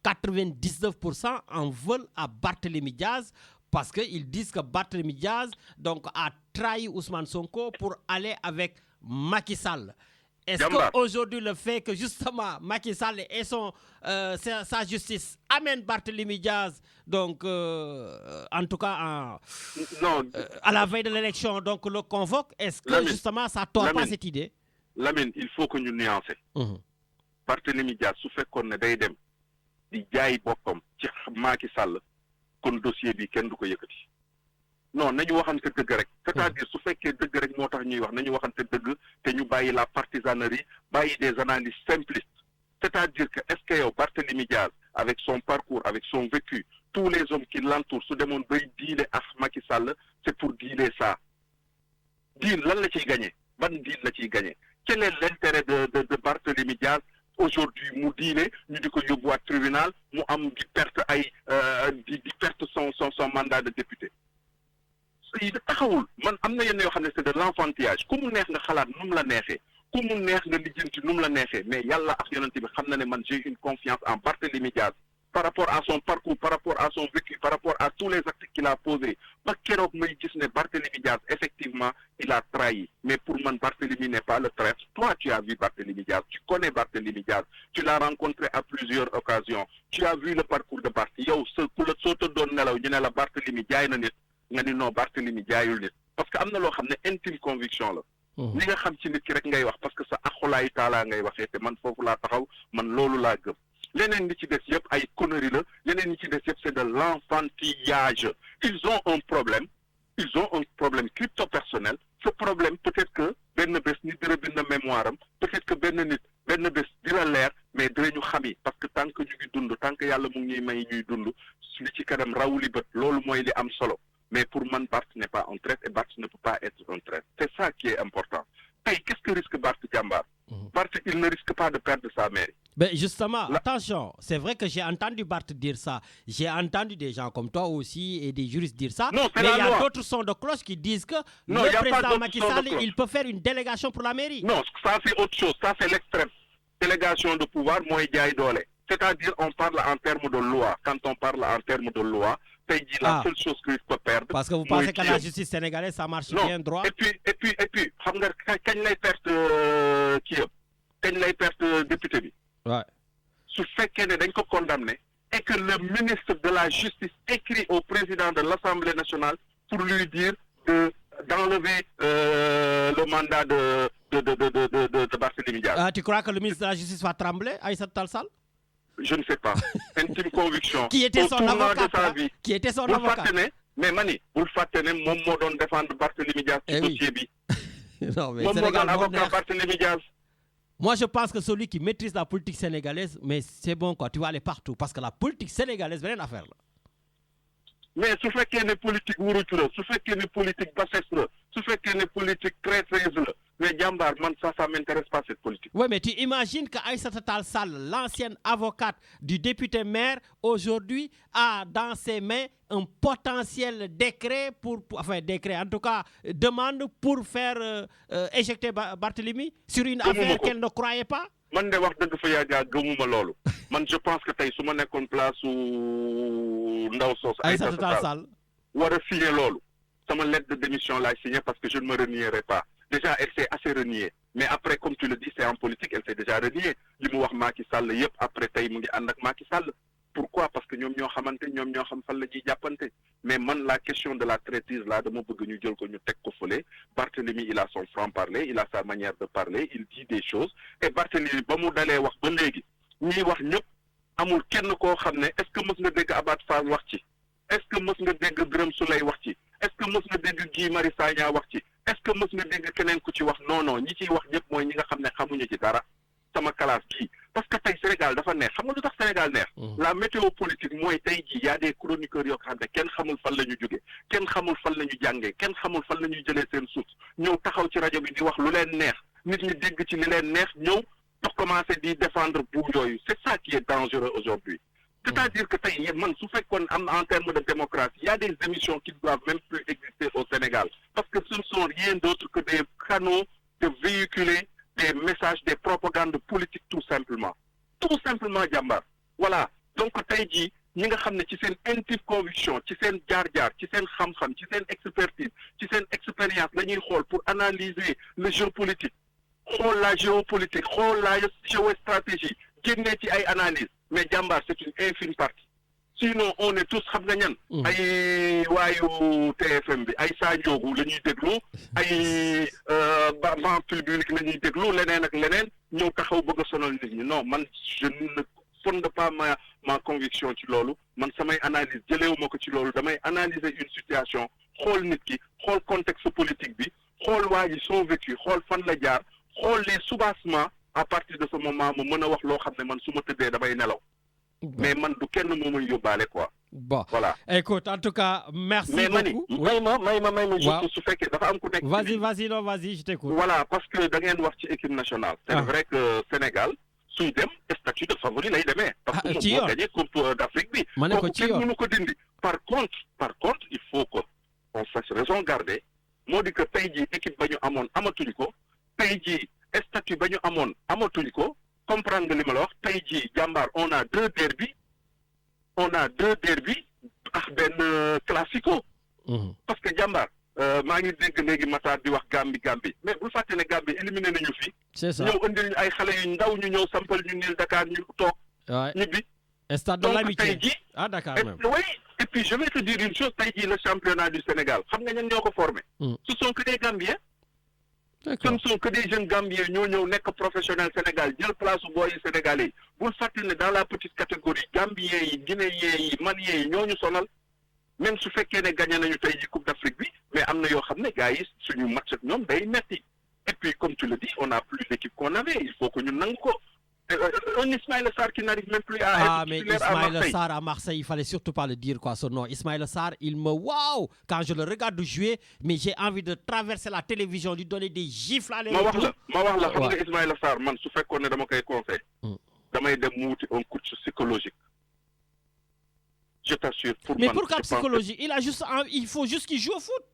99% en veulent à Barthélémy Diaz parce qu'ils disent que Barthélémy Diaz donc, a trahi Ousmane Sonko pour aller avec Macky Sall. Est-ce qu'aujourd'hui, le fait que justement Macky Sall et sa justice amène Barthélémy Diaz, donc en tout cas à la veille de l'élection, donc le convoque, est-ce que justement ça ne tord pas cette idée? Lamine, il faut que nous nuancions. Barthélémy Diaz, su fekkoon ne day dem di jaay boppam ci Macky Sall kon dossier bi kenn du ko yëkkati. non nañu waxante dëgg rek c'est-à-dire su fekkee dëgg rek moo tax ñuy wax nañu waxante dëgg te ñu bàyyi la partisanerie bàyyi des analyses simplistes c'est-à-dire que est-ce que yow Barthélémy Diaz avec son parcours avec son vécu tous les hommes qui l'entourent su demoon bay diile ak Macky Sall c'est pour dealer ça deal lan la ciy gagné ban deal la ciy gagné quel est l'intérêt de Barthélémy Diaz aujourd'hui mu diile ñu di ko yóbbuwaat tribunal mu am di perte ay di perte son mandat de député yi taxawul man am na yenn yoo xam ne c'est de l'enfantillage ku mu neex nga xalaat nu mu la neexee ku mu neex nga lijjanti nu mu la neexee mais yàlla ak yonent bi xam na ne man j'ai une confiance en Barthélémy Diaz par rapport à son parcours par rapport à son vécu par rapport à tous les actes qu'il a posés ba keroog may gis ne Barthélémy Diaz effectivement il a trahi mais pour man Barthélémy n'est pas le traître toi tu as vu Barthélémy Diaz tu connais Barthélémy Diaz tu l'as rencontré à plusieurs occasions tu as vu le parcours de Barth yow sa ku la soo tëddoon nelaw ñu ne la Barthélémy jaay na nit nga ni non Barthélémy jaayul nit parce que am na loo xam ne intime conviction la li nga xam ci nit ki rek ngay wax parce que sa axulaayu taalaa ngay waxee te man foofu laa taxaw man loolu laa gëm leneen li ci des yëpp ay conneries la leneen li ci des yëpp c'est de l'enfantillage ils ont un problème crypto-personnel ce problème peut-être que benn bés nit dina bind mémoire am peut-être que benn bés dina leer mais dinañu xami parce que tant que ñu ngi dund tant que yàlla mu ngi may ñuy dund li ci kanam rawuli bët loolu mooy li am solo mais pour man Barth n'est pas un traître et Barth ne peut pas être un traître c'est ça qui est important tey qu'est-ce que risque Barth Jambar Barth il ne risque pas de perdre sa mairie. Ben justement, attention, c'est vrai que j'ai entendu Barth dire ça. J'ai entendu des gens comme toi aussi et des juristes dire ça. Non, mais il y a d'autres sons de cloche qui disent que le président Macky Sall, il peut faire une délégation pour la mairie. Non, ça c'est autre chose. Ça c'est l'extrême. Délégation de pouvoir, moi, jaay doole. C'est-à-dire, on parle en termes de loi. Quand on parle en termes de loi, la seule chose qu'il peut perdre. Parce que vous pensez qu'à la justice sénégalaise, ça marche bien droit. Et puis, xam nga kañ lay perte kii yëpp kañ lay perte député bi. Ouais. Su fekkee ne dañ ko condamné et que le ministre de la justice écrit au président de l'Assemblée nationale pour lui dire d'enlever le mandat de Barthélémy Diaz. Tu crois que le ministre de la justice va trembler, Aïssata Tall Sall? Je ne sais pas. Intime conviction. Qui était son avocat? Qui était son avocat? Mais Mani, vous le faites, moi, je dois défendre Barthélémy Diaz ci dossier bi. Non, mais moi, je dois avocat Barthélémy Diaz. Moi, je pense que celui qui maîtrise la politique sénégalaise, mais c'est bon, quoi, tu vas aller partout. Parce que la politique sénégalaise, c'est rien à faire là. Mais su fekkee ne politique wurutu la su fekkee ne politique bassesse la su fekkee ne politique traîtrise la mais jàmbaar man ça m'intéresse pas cette politique. Oui, mais tu imagines que Aïssata Tall Sall, l'ancienne avocate du député maire, aujourd'hui a dans ses mains un potentiel décret décret, en tout cas, demande pour faire éjecter Barthélémy sur une affaire qu'elle ne croyait pas. Man de wax dëgg fa yaaga gëmuma loolu man je pense que tey su ma nekkoon place su ndaw soos Aïssata Tall Sall war a signer loolu sama lettre de démission laay signer parce que je ne me renierai pas déjà elle s'est assez reniée mais après comme tu le dis c'est en politique elle s'est déjà reniée li mu wax Macky Sall yëpp après tey mu ngi ànd ak Macky Sall pourquoi parce que ñoom ñoo xamante ñoom ñoo xam fan la ñuy jàppante mais man la question de la traîtrise là dama bëgg ñu jël ko ñu teg ko fële Barthélémy il a son franc-parler il a sa manière de parler il dit des choses et Barthélémy ba mu dalee wax ba léegi ñiy wax ñëpp amul kenn koo xam ne est-ce que mës nga dégg Abatt Fall wax ci est-ce que mës nga dégg Birame Souleye wax ci est-ce que mës nga dégg Guy Marius Sagna wax ci est-ce que mës nga dégg keneen ku ci wax non ñi ciy wax ñëpp mooy ñi nga xam ne xamuñu ci dara sama classe kii parce que tey Sénégal dafa neex xam nga lu tax Sénégal neex la météo politique mooy tey jii y a des chroniqueurs yoo xam ne kenn xamul fan la ñu jóge kenn xamul fan la ñu jàngee kenn xamul fan la ñuy jëlee seen source ñëw taxaw ci rajo bi di wax lu leen neex nit ñi dégg ci li leen neex ñëw dox commencer di défendre buur yooyu c'est ça qui est dangereux aujourd'hui c'est-à-dire que tey man su fekkoon am en termes de démocratie il y a des émissions qui ne doivent même plus exister au Sénégal parce que ce ne sont rien d'autre que des canaux de véhiculer des messages, des propagandes politiques tout simplement jàmbaar voilà donc tey jii ñi nga xam ne ci seen intime conviction ci seen jaar-jaar ci seen xam-xam ci seen expertise ci seen expérience la ñuy xool pour analyser le jeu politique xool la géopolitique xool la géostratégie génnee ci ay analyse mais jàmbaar c'est une infime partie sinon on est tous xam nga ñan ay waayu TFM bi ay Sa Ndiogou la ñuy déglu ay ban public la ñuy déglu leneen ak leneen ñëw taxaw bëgg a sonal nit ñi non man je ne fonde pas ma conviction ci loolu man samay analyse jëleewu ma ko ci loolu damay analyser une situation xool nit ki xool contexte politique bi xool waa ji son vécu xool fan la jaar xool les soubassements à partir de ce moment mu mën a wax loo xam ne man su ma tëddee damay nelaw mais man du kenn moo may yóbbaale quoi. Bon, voilà. Écoute, en tout cas, merci mais beaucoup. may ma juste su fekkee dafa am ku nekk. Vas-y, je t'écoute. Voilà, parce que da ngeen wax ci équipe nationale. C'est vrai que Sénégal suy dem statut de favori lay demee. parce que moom moo gagné coupe d'Afrique bi. ma ne ko ci yoon mënu ko dindi. par contre il faut que on sache raison garder moo di que tey jii équipe ba ñu amoon amatuñ ko tey jii statut ba ñu amoon amatuñ ko comprendre nga li ma la wax tey jii jàmbaar on a deux derby ak benn classico. parce que jàmbaar maa ngi dégg léegi Matar di wax Gambie mais bul fàtte ne Gambie éliminé nañu fi. c'est ça ñëw indil ñu ay xale yu ndaw ñu ñëw sampal ñu niil Dakar ñu toog. ñibbi. Stade de l'Amitié. donc tey jii à Dakar même. oui et puis je vais te dire une chose tey jii le championnat du Sénégal xam nga ñan ñoo ko formé. ce sont que des Gambiens. ce ne sont que des jeunes Gambiens ñoo ñëw nekk professionnel Sénégal jël place su booy sénégalais yi bul fàtte ne dans la petite catégorie Gambiens yi Guinéens yi Maliens yi ñoo ñu sonal même su fekkee ne gagné nañu tey ji Coupe d'Afrique bi mais am na yoo xam ne gars yi suñu match ak ñoom day metti et puis comme tu le dis on a plus l'équipe qu'on avait il faut que ñu nangu ko. Un Ismaïla Sarr qui n'arrive même plus à être titulaire à Marseille. Ah, mais Ismaïla Sarr à Marseille, il fallait surtout pas le dire, quoi, son nom. Ismaïla Sarr, il me... Waouh! Quand je le regarde jouer, mais j'ai envie de traverser la télévision, lui donner des gifles à ma wax la xam nga Ismaïla Sarr man su fekkoon ne dama koy conseil damay dem mu wuti un coach psychologique. Je t'assure. Mais pourquoi psychologique? Il faut juste qu'il joue au foot.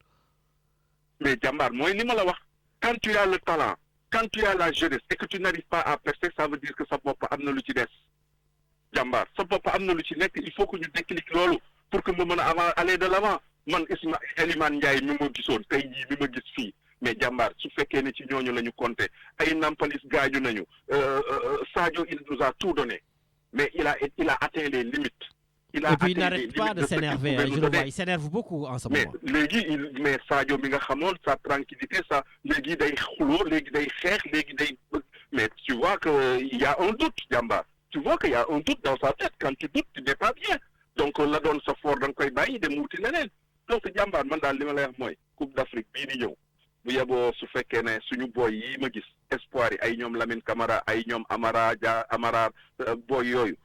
Mais jàmbaar mooy li ma la wax. Quand tu as le talent, quand tu as la jeunesse et que tu n'arrives pas à percer, ça veut dire que sa bopp am na lu ci des. Jàmbaar sa bopp am na lu ci nekk il faut que ñu déclic loolu pour que mu mën a aller de l'avant man Elimane Ndiaye mi ma gisoon tey jii mi ma gis fii mais jàmbaar su fekkee ne ci ñooñu la ñu compter ay Nampalis gaañu nañu Sadio il nous a tout donné mais il a atteint les limites. Et puis il n'arrête pas de s'énerver, je le vois, il s'énerve beaucoup en ce moment. Mais Sadio mi nga xamoon sa tranquillité ça léegi day xuloo léegi day xeex léegi day mais tu vois que il y a un doute jàmbaar tu vois qu'il y a un doute dans sa tête quand tu doutes tu n'es pas bien donc la doon sa fort da nga koy bàyyi dem wuti leneen donc jàmbaar man daal li ma lay wax mooy Coupe d'Afrique bii di ñëw bu yeboo su fekkee ne suñu boy yi ma gis espoir yi ay ñoom Lamine Camara ay ñoom Amara boy yooyu.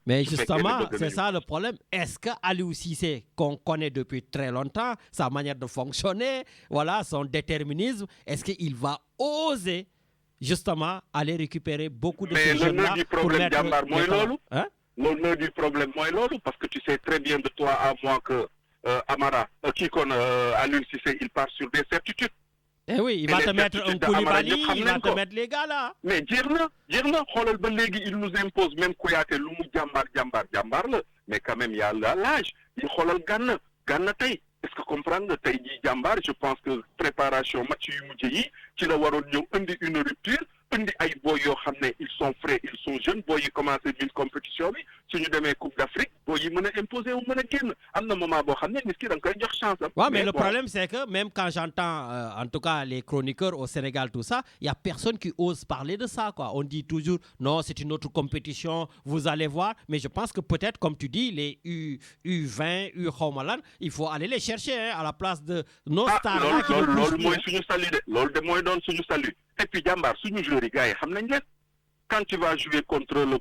Mais justement, c'est ça le problème. Est-ce que Aliou Cissé, qu'on connaît depuis très longtemps, sa manière de fonctionner, voilà, son déterminisme, est-ce qu'il va oser justement aller récupérer beaucoup de ces jeunes-là pour mettre... Le nœud du problème, moi, parce que tu sais très bien de toi à moi que Amara, Aliou Cissé, il part sur des certitudes. Eh oui, il va te mettre un Koulibaly, il va te mettre les gars là. Mais dire xoolal ba léegi il nous impose même Kouyaté lu mu jàmbaar la mais quand même il y a l'âge il xoolal Gana tey est-ce que comprendre nga tey jii jàmbaar je pense que préparation match yu mujj yi ci la waroon ñëw indi une rupture indi ay boy yoo xam ne ils sont frais ils sont jeunes boy yi commencé une compétition bi suñu demee Coupe d'Afrique boy yi mën a imposer wu mën a génn am na moment boo xam ne nit ki da nga koy jox chance am. Ouais, mais le problème c'est que même quand j'entends en tout cas les chroniqueurs au Sénégal tout ça, il y a personne qui ose parler de ça quoi. On dit toujours non, c'est une autre compétition, vous allez voir, mais je pense que peut-être comme tu dis les U20, xawma lan, il faut aller les chercher à la place de nos stars là qui loolu mooy suñu salut de loolu de mooy doon suñu salut. Et puis jàmbaar suñu joueurs yi gars yi xam nañ leen quand tu vas jouer contre le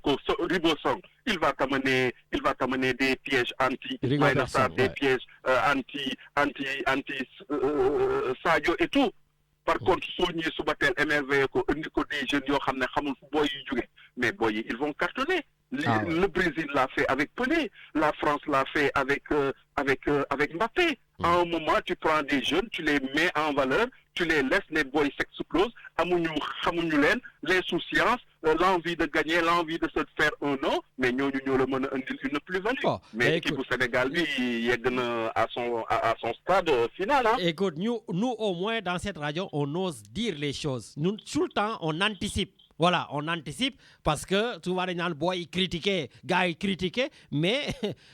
Ribosong il va t'amener des pièges anti Ismaïla Sarr des pièges anti Sadio et tout par contre soo ñëwee suba teel émerveillé ko indi ko des jeunes yoo xam ne xamul fu booy yi jóge mais booy yi ils vont cartonner. Le Brésil l'a fait avec Pelé, la France l'a fait avec Mbappé. À un moment, tu prends des jeunes, tu les mets en valeur, tu les laisses, les boys s'explosent, l'insouciance, l'envie de gagner, l'envie de se faire un nom, mais nous avons une plus-value. Oh, mais l'équipe au Sénégal, lui, il est à son stade final. Hein? Écoute, nous au moins dans cette radio, on ose dire les choses. Nous, tout le temps, on anticipe. Voilà, on anticipe parce que tu vois les boy critiquer, gars critiquer, mais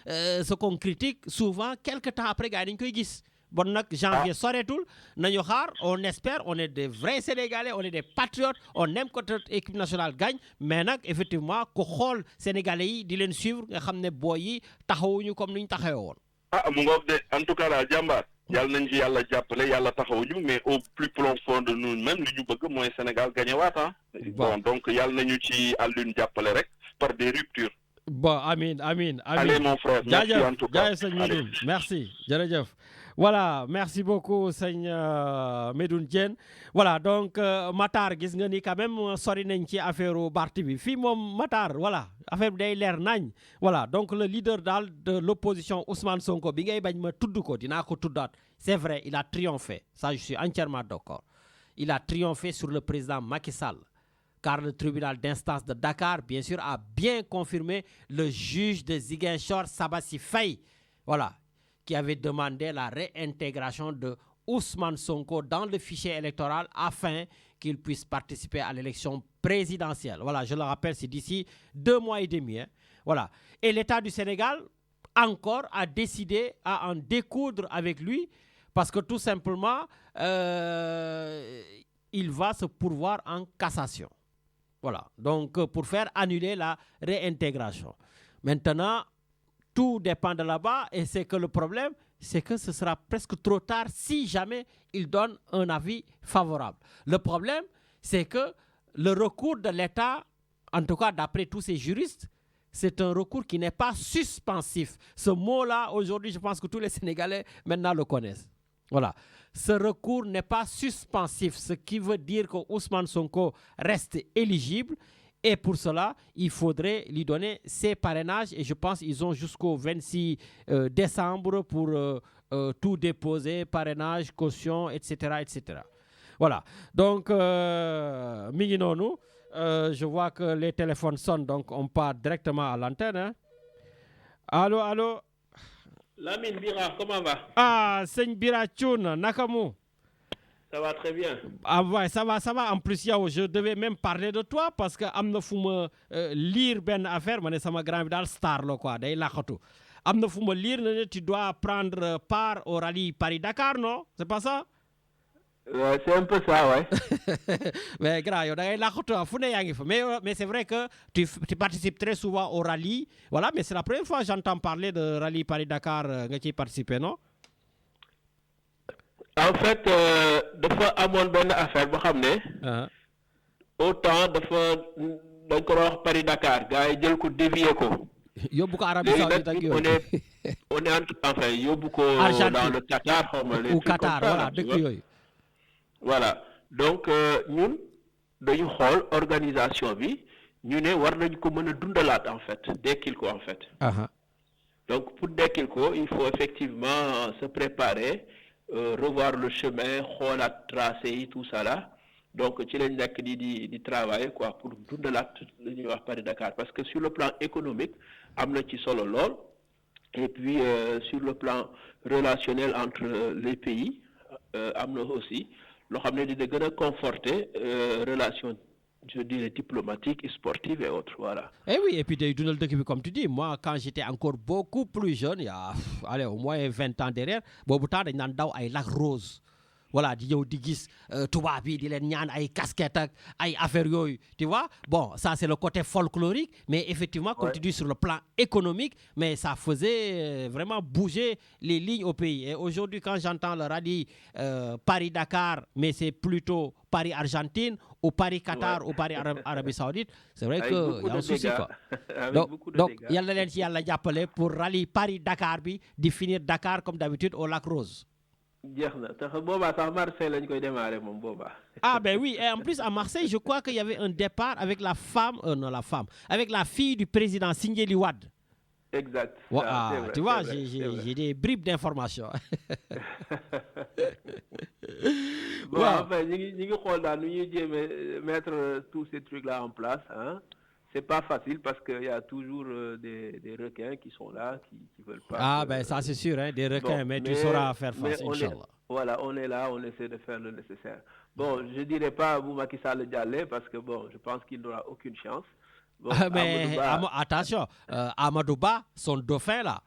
ce qu'on critique souvent quelques temps après gars dañ koy gis. Bon nag janvier soreetul nañu xaar, on espère, on est des vrais Sénégalais, on est des patriotes, on aime que notre équipe nationale gagne, mais nag effectivement ku xool Sénégalais yi di leen suivre nga xam ne boy yi taxawuñu comme ni ñu taxawee woon. En tout cas, la Djamba, yàlla nañ ci yàlla jàppale yàlla taxaw ñu mais au plus profond de nous-mêmes li ñu bëgg mooy Sénégal gagné waat bon donc yàlla nañu ci àllune jàppale rek par des ruptures. Bon, amin. Allez mon frère, merci en tout cas. Merci, jërëjëf. Voilà, merci beaucoup sëñ Medoune Diène. Voilà, donc Matar gis nga ni quand même sori nañ ci affaire Barth bi fii moom Matar voilà affaire bi day leer nañ. Voilà, donc le leader daal de l'opposition Ousmane Sonko bi ngay bañ ma tudd ko dinaa ko tuddaat. C'est vrai, il a triomphé. Ça, je suis entièrement d'accord. Il a triomphé sur le président Macky Sall. Car le tribunal d'instance de Dakar, bien sûr, a bien confirmé le juge de Ziguinchor, Sabassi Faye, voilà, qui avait demandé la réintégration de Ousmane Sonko dans le fichier électoral afin qu'il puisse participer à l'élection présidentielle. Voilà, je le rappelle, c'est d'ici 2 mois et demi. Hein. Voilà. Et l'État du Sénégal, encore, a décidé à en découdre avec lui parce que tout simplement, il va se pourvoir en cassation. Voilà, donc pour faire annuler la réintégration. Maintenant, tout dépend de là-bas et c'est que le problème, c'est que ce sera presque trop tard si jamais il donne un avis favorable. Le problème, c'est que le recours de l'État, en tout cas d'après tous ces juristes, c'est un recours qui n'est pas suspensif. Ce mot-là, aujourd'hui, je pense que tous les Sénégalais maintenant le connaissent. Voilà. Ce recours n'est pas suspensif, ce qui veut dire que Ousmane Sonko reste éligible et pour cela, il faudrait lui donner ses parrainages et je pense qu'ils ont jusqu'au 26 décembre pour tout déposer, parrainage, caution, etc. etc. Voilà. Donc, Mignonu, je vois que les téléphones sonnent, donc on part directement à l'antenne. Hein? Allô? Lamine Bira, comment va? Ah, Seigne Bira Tchoun, Nakamu. Ça va très bien. Ah ouais, ça va. En plus, je devais même parler de toi parce que amna fuma lire ben affaire, mané sama grand dal star lo quoi, day lakhatu. Amna fuma lire, tu dois prendre part au rallye Paris-Dakar, non? C'est pas ça? C'est un peu ça, ouais. Mais grand, mais c'est vrai que tu participes très souvent au rallye. Voilà, mais c'est la première fois que j'entends parler de rallye Paris-Dakar que tu participes, non? En fait, dafa amone ben affaire bo xamné autant dafa dañ ko wax Paris-Dakar gaay jël ko dévier ko. Yóbbu ko Arabie Saoudite ak yooyu. On est enfin yóbbu ko dans le Qatar ou Qatar, voilà, dëkk yooyu. Voilà, donc ñun dañu xool organisation bi ñu ne war nañ ko mën a dundalaat en fait dekkil ko en fait. Donc pour dekkil ko il faut effectivement se préparer, revoir le chemin, xoolaat tracé yi tout ça là. Donc ci lañ nekk di travailler quoi pour dundalaat li ñuy wax Paris-Dakar parce que sur le plan économique am na ci solo lool et puis sur le plan relationnel entre les pays am na aussi loo xam ne dina gën a conforter relations, je dirais, diplomatiques, sportives et autres, voilà. Et oui, et puis comme tu dis, moi quand j'étais encore beaucoup plus jeune, il y a au moins 20 ans derrière, boobu temps dañ naan daw ay Lac Rose. Voilà, di ñëw di gis tubaab bi di leen ñaan ay casquette ak ay affaires yooyu, tu vois. Bon, ça c'est le côté folklorique, mais effectivement, comme tu dis, sur le plan économique, mais ça faisait vraiment bouger les lignes au pays. Et aujourd'hui, quand j'entends le rallye Paris-Dakar, mais c'est plutôt Paris-Argentine ou Paris-Qatar ou Paris-Arabie Saoudite, c'est vrai qu'il y a un souci, quoi. Donc, il y a leen ci Yàlla jàppale pour rallye Paris-Dakar bi di finir Dakar comme d'habitude au Lac Rose. Ah ben oui, et en plus à Marseille, je crois qu'il y avait un départ avec avec la fille du président Sindiély Wade. Exact. Vrai, tu vois, j'ai des bribes d'informations. Bon, enfin, nous mettre tous ces trucs-là en place, hein. C'est pas facile parce qu'il y a toujours des requins qui sont là, qui veulent pas. Ah ben ça c'est sûr, hein, des requins, bon, mais tu sauras faire face, Inch'Allah. Voilà, on est là, on essaie de faire le nécessaire. Bon, je dirais pas Abou Macky Sall Dialé parce que bon, je pense qu'il n'aura aucune chance. Bon, mais attention, Amadou Ba, son dauphin là,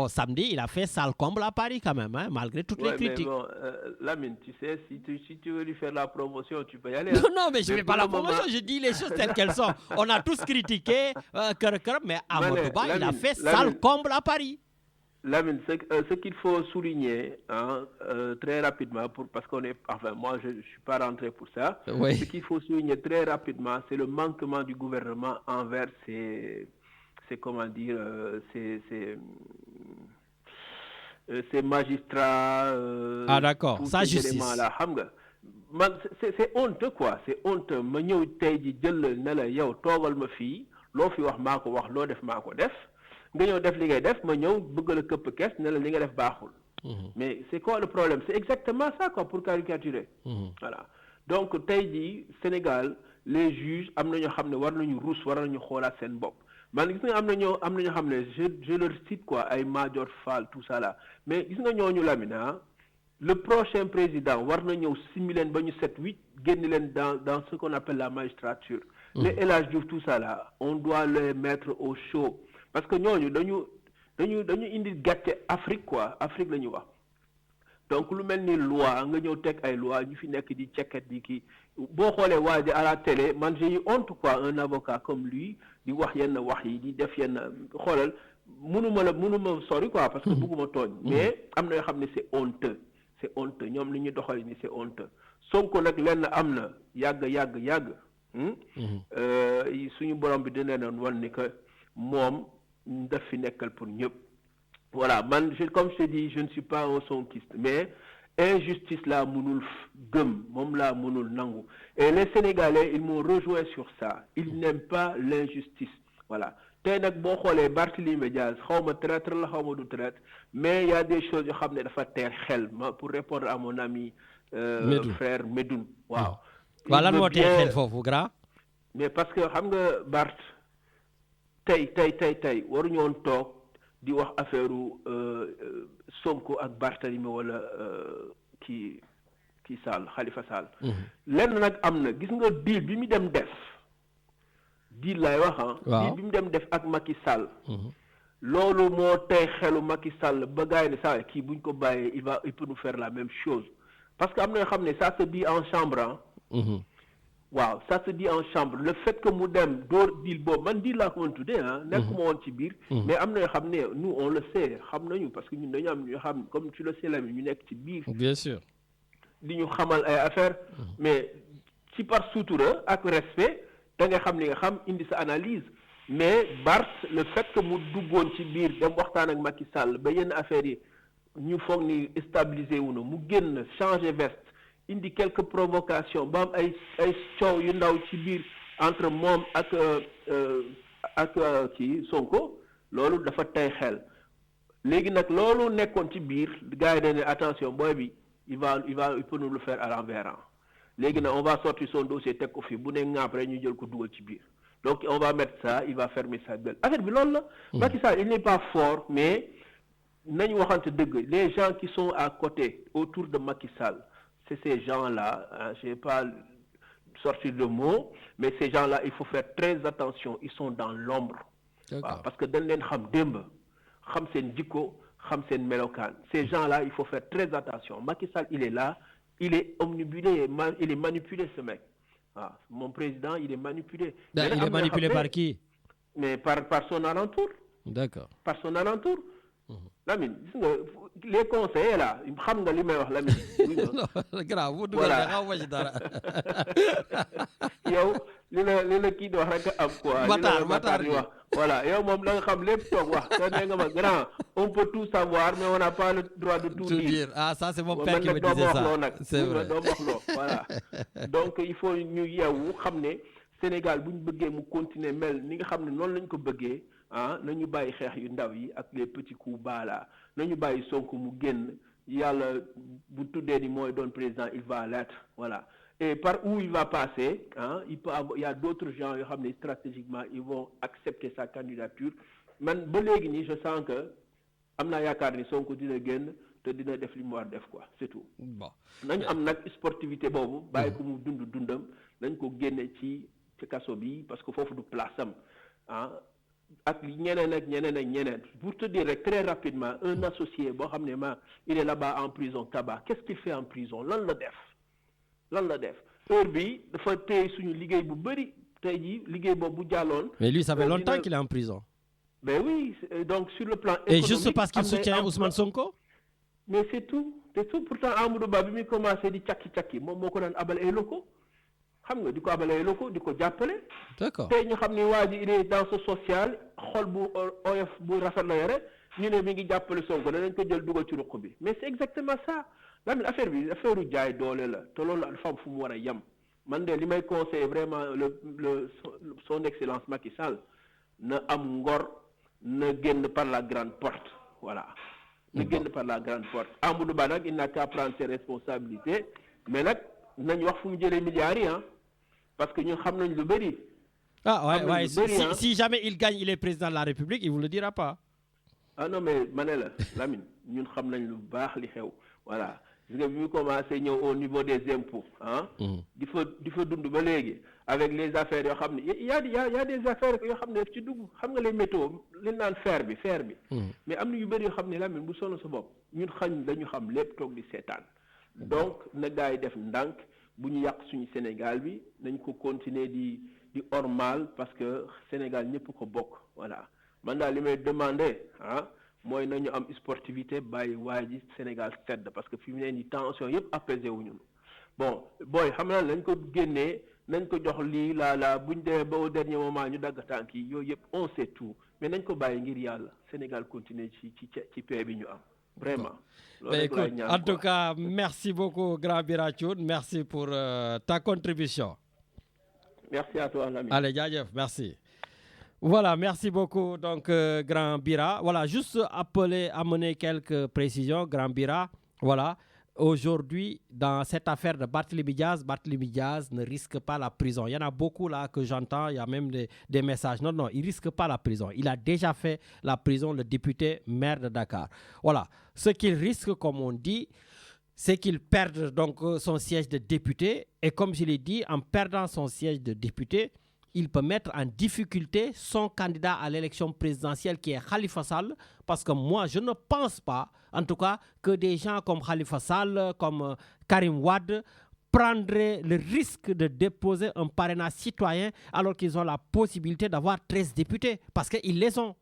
samedi, il a fait sale comble à Paris quand même, hein, malgré toutes les critiques. Mais bon, Lamine, tu sais, si tu veux lui faire la promotion, tu peux y aller. Non, mais je ne fais pas la promotion, je dis les choses telles qu'elles sont. On a tous critiqué, mais Amadou Ba, il a fait sale comble à Paris. Lamine, ce qu'il faut souligner très rapidement, parce moi je ne suis pas rentré pour ça, oui. Ce qu'il faut souligner très rapidement, c'est le manquement du gouvernement envers ces magistrats. D'accord, sa justice. Là, c'est honteux quoi, c'est honteux. Ma ñëw tey ji jël ne la yow toogal ma fii loo fi wax maa ko wax loo def maa ko def nga ñëw def li ngay def ma ñëw bëgg la këpp kees ne la li nga def baaxul. Mais c'est quoi le problème? C'est exactement ça quoi, pour caricaturer. Voilà. Donc tey jii Sénégal les juges am na ñoo xam ne war nañu ruus war nañu xoolaat seen bopp. Man gis nga am na ñoo xam ne je leur cite quoi ay Madior Fall tout ça là, mais gis nga ñooñu Lamine, le prochain président war na ñëw simuler ba ñu 7-8 génn leen dans ce qu'on appelle la magistrature. Les El Hadj Diouf tout ça là, on doit les mettre au chaud parce que ñooñu dañu indi gàcce Afrique quoi, Afrique la ñu wax. Donc lu mel ni loi nga ñëw teg ay loi ñu fi nekk di cekket di kii boo xoolee waa ji à la télé man j'ai eu honte quoi, un avocat comme lui di wax yenn wax yi di def yenn xoolal mënuma sori quoi parce que bëgguma tooñ, mais am na yoo xam ne c'est honteux ñoom li ñu doxal ni c'est honteux. Sonko nag lenn am na yàgg suñu borom bi dina leen wan ni que moom daf fi nekkal pour ñëpp. Voilà, comme je te dis, je ne suis pas un sonkiste, mais injustice là mënul gëm moom laa mënul nangu. Et les Sénégalais, ils m'ont rejoint sur ça. Ils n'aiment pas l'injustice. Voilà. Tey nag boo xoolee Barthélémy Dias xawma traître la xawma du traître, mais il y a des choses yoo xam ne dafa teer xel pour répondre à mon ami frère Medoune. Waaw. Lan moo teer xel foofu grand? Mais parce que xam nga Bart tey waruñu woon toog di wax affaire Sonko ak Barthélémy wala kii Sall Khalifa Sall. Lenn nag am na gis nga deal bi mu dem def deal lay wax deal bi mu dem def ak Macky Sall. Loolu moo tey xelu Macky Sall ba gars yi ne saa kii buñ ko bàyyee il peut nous faire la même chose parce que am na yoo xam ne ça se dit en chambre waaw ça se dit en chambre. Le fait que mu dem door deal boobu man deal laa ko woon tuddee nekkuma woon ci biir. Mais am na yoo xam ne nous on le sait xam nañu parce que ñun dañu am ñoo xam comme tu le sais la ñu nekk ci biir. Bien sûr. di ñu xamal ay affaires. Mais ci par sutura ak respect da nga xam li nga xam indi sa analyse. Mais Bart le fait que mu duggoon ci biir dem waxtaan ak Macky Sall ba yenn affaires yi ñu foog ni stabiliser wu na mu génn changer veste. Indi quelques provocations ba am ay coow yu ndaw ci biir entre moom ak ci Sonko loolu dafa tey xel léegi nag loolu nekkoon ci biir gars yi dañ ne attention booy bi il peut nous le faire à l'envers léegi nag on va sortir son dossier teg ko fii bu ne ŋaap rek ñu jël ko dugal ci biir donc on va mettre ça il va fermer sa gueule affaire bi loolu la. Macky Sall il n'est pas fort mais nañu waxante dëgg les gens qui sont à côté autour de Macky Sall. C'est ces gens-là, je ne vais pas sortir de mots, mais ces gens-là, il faut faire très attention, ils sont dans l'ombre. Parce que dañ leen xam démb, xam seen jikko, xam seen melokaan. Ces gens-là, il faut faire très attention. Macky Sall, il est là, il est omnibulé, il est manipulé ce mec. Mon président, il est manipulé. Il est manipulé par qui? Mais par son alentour. D'accord. Par son alentour. Lamine, les conseillers là, xam nga li may wax Lamine. Non, grave, vous devez xaw ma ci dara. Yow li la kii di wax rek am quoi. Matar wax. Voilà, yow moom la nga xam lépp toog wax. Te ne nga ma grand, on peut tout savoir mais on n'a pas le droit de tout dire. Ah, ça c'est mon père qui me disait ça. C'est vrai. Voilà. Donc il faut ñu yeewu xam ne Sénégal bu ñu bëggee mu continuer mel ni nga xam ne noonu lañ ko bëggee. Nañu bàyyi xeex yu ndaw yi ak les petits coups bas là nañu bàyyi Sonko mu génn yàlla bu tuddee ni mooy doon président il va l'être voilà et par où il va passer il y a d'autres gens yoo xam ne stratégiquement ils vont accepter sa candidature man ba léegi nii je sens que am naa yaakaar ni Sonko dina génn te dina def li mu war def quoi c'est tout. Bon nañu am nag sportivité boobu bàyyi ko mu dundam nañ ko génne ci kaso bi parce que foofu du place am ak ñeneen pour te dire très rapidement un associé boo xam ne il est là-bas en prison Kaba qu'est-ce qu'il fait en prison lan la def heure bi dafa téye suñu liggéey bu bëri tey jii liggéey boobu bu jàlloon. Mais lui ça fait longtemps qu'il est en prison. Ben oui, donc sur le plan économique... Et juste parce qu'il soutient Ousmane Sonko? Mais c'est tout. Pourtant, Amadou Ba, il commence à dire tchaki. Moi, je suis abal ay locaux. Xam nga diko abal ay locaux, diko jappalé. D'accord. Tay ñu xamni waji il est dans ce social, xol bu oyof bu rafet la yoré, ñu né mi ngi jappalé Sonko, dañ ko jël dugal ci ruq bi. Mais c'est exactement ça. La affaire bi affaireu jaay doole la. Te lolu dafa am fu mu wara yam. Man de limay conseiller vraiment son excellence Macky Sall na am ngor na génn par la grande porte. Voilà. Ne gagne par la grande porte. Amadou Ba nag il n'a qu'à prendre ses responsabilités mais nag nañ wax fu mu jëlee milliards yi parce que ñun xam nañ lu bëri. Ah ouais. Si jamais il gagne, il est président de la République, il vous le dira pas. Ah non mais Manela, Lamine, ñun xam nañ lu baax li xew. Voilà. Gis nga bi mu commencé ñëw au niveau des impôts di fa dund ba léegi avec les affaires yoo xam ne il y a des affaires yoo xam ne ci dugg xam nga les métaux li naan fer bi mais am na yu bëri yoo xam ne Lamine bu sonn sa bopp ñun dañu xam lépp toog di seetaan donc na gars yi def ndànk bu ñu yàq suñu Sénégal bi nañ ko continuer di ormal parce que Sénégal ñëpp ko bokk voilà man daal li may demander mooy nañu am sportivité bàyyi waa ji Sénégal sedd parce que fi mu ne nii tension yëpp apaisé wuñu bon booy xam naa nañ ko génnee nañ ko jox lii la buñ demee ba au dernier moment ñu dagg tànk yi yooyu yëpp on sait tout mais nañ ko bàyyi ngir yàlla Sénégal continuer ci paix bi ñu am vraiment. Écoute, en tout cas merci beaucoup Grand Bira Thioune, merci pour ta contribution. Merci à toi l'ami. Allez jaajëf, merci. Voilà, merci beaucoup, donc Grand Bira. Voilà, juste amener quelques précisions, Grand Bira. Voilà, aujourd'hui, dans cette affaire de Barthélémy Diaz ne risque pas la prison. Il y en a beaucoup là que j'entends, il y a même des messages. Non, il ne risque pas la prison. Il a déjà fait la prison, le député maire de Dakar. Voilà, ce qu'il risque, comme on dit, c'est qu'il perde donc son siège de député. Et comme je l'ai dit, en perdant son siège de député, il peut mettre en difficulté son candidat à l'élection présidentielle qui est Khalifa Sall, parce que moi, je ne pense pas, en tout cas, que des gens comme Khalifa Sall, comme Karim Wade, prendraient le risque de déposer un parrainage citoyen alors qu'ils ont la possibilité d'avoir 13 députés, parce qu'ils les ont.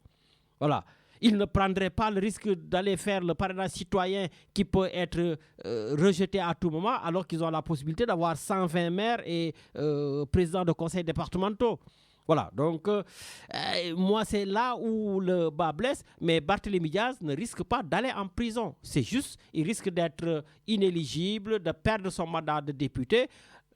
Voilà. Ils ne prendraient pas le risque d'aller faire le parrainage citoyen qui peut être rejeté à tout moment alors qu'ils ont la possibilité d'avoir 120 maires et présidents de conseils départementaux. Voilà, donc moi c'est là où le bas blesse, mais Barthélémy Diaz ne risque pas d'aller en prison. C'est juste, il risque d'être inéligible, de perdre son mandat de député.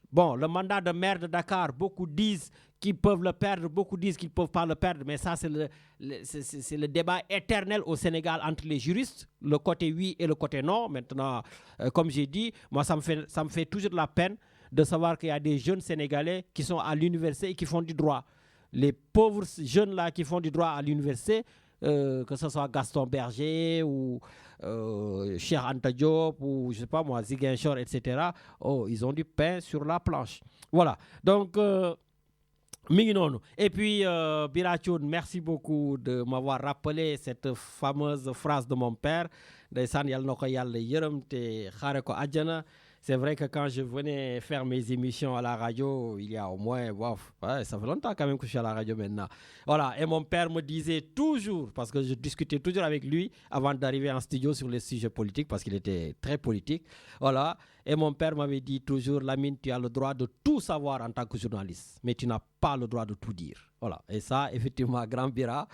Bon, le mandat de maire de Dakar, beaucoup disent qu'ils peuvent le perdre, beaucoup disent qu'ils ne peuvent pas le perdre, mais ça, c'est le débat éternel au Sénégal entre les juristes, le côté oui et le côté non. Maintenant, comme j'ai dit, moi, ça me fait toujours de la peine de savoir qu'il y a des jeunes Sénégalais qui sont à l'université et qui font du droit. Les pauvres jeunes-là qui font du droit à l'université, que ce soit Gaston Berger ou Cheikh Anta Diop ou je sais pas moi, Ziguinchor, etc. Oh, ils ont du pain sur la planche. Voilà, donc... Et puis, Bira Thioune, merci beaucoup de m'avoir rappelé cette fameuse phrase de mon père. C'est vrai que quand je venais faire mes émissions à la radio, il y a au moins, ça fait longtemps quand même que je suis à la radio maintenant. Voilà, et mon père me disait toujours, parce que je discutais toujours avec lui avant d'arriver en studio sur les sujets politiques, parce qu'il était très politique. Voilà, et mon père m'avait dit toujours, Lamine, tu as le droit de tout savoir en tant que journaliste, mais tu n'as pas le droit de tout dire. Voilà, et ça, effectivement, Grand Bira,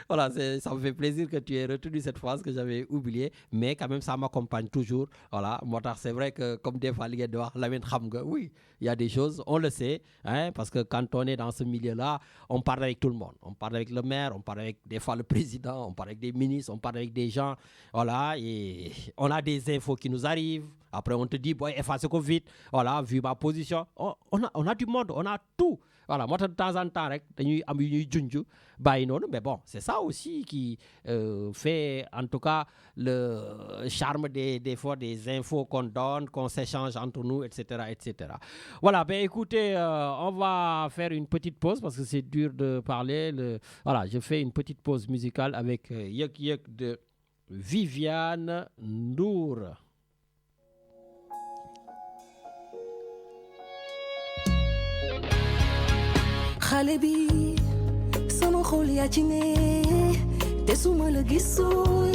voilà, ça me fait plaisir que tu aies retenu cette phrase que j'avais oubliée, mais quand même, ça m'accompagne toujours. Voilà, moi, c'est vrai que comme des fois, oui, il y a des choses, on le sait, hein, parce que quand on est dans ce milieu-là, on parle avec tout le monde. On parle avec le maire, on parle avec des fois le président, on parle avec des ministres, on parle avec des gens, voilà, et on a des infos qui nous arrivent. Après, on te dit, bon, efface vite, voilà, vu ma position, on a du monde, on a tout. Voilà, moi de temps en temps, mais bon, c'est ça aussi qui fait en tout cas le charme des fois des infos qu'on donne, qu'on s'échange entre nous, etc., etc. Voilà, ben écoutez, on va faire une petite pause parce que c'est dur de parler. Voilà, je fais une petite pause musicale avec Yek Yek de Viviane Ndour. xale bi sama xol yaa ci ne te suma la gisul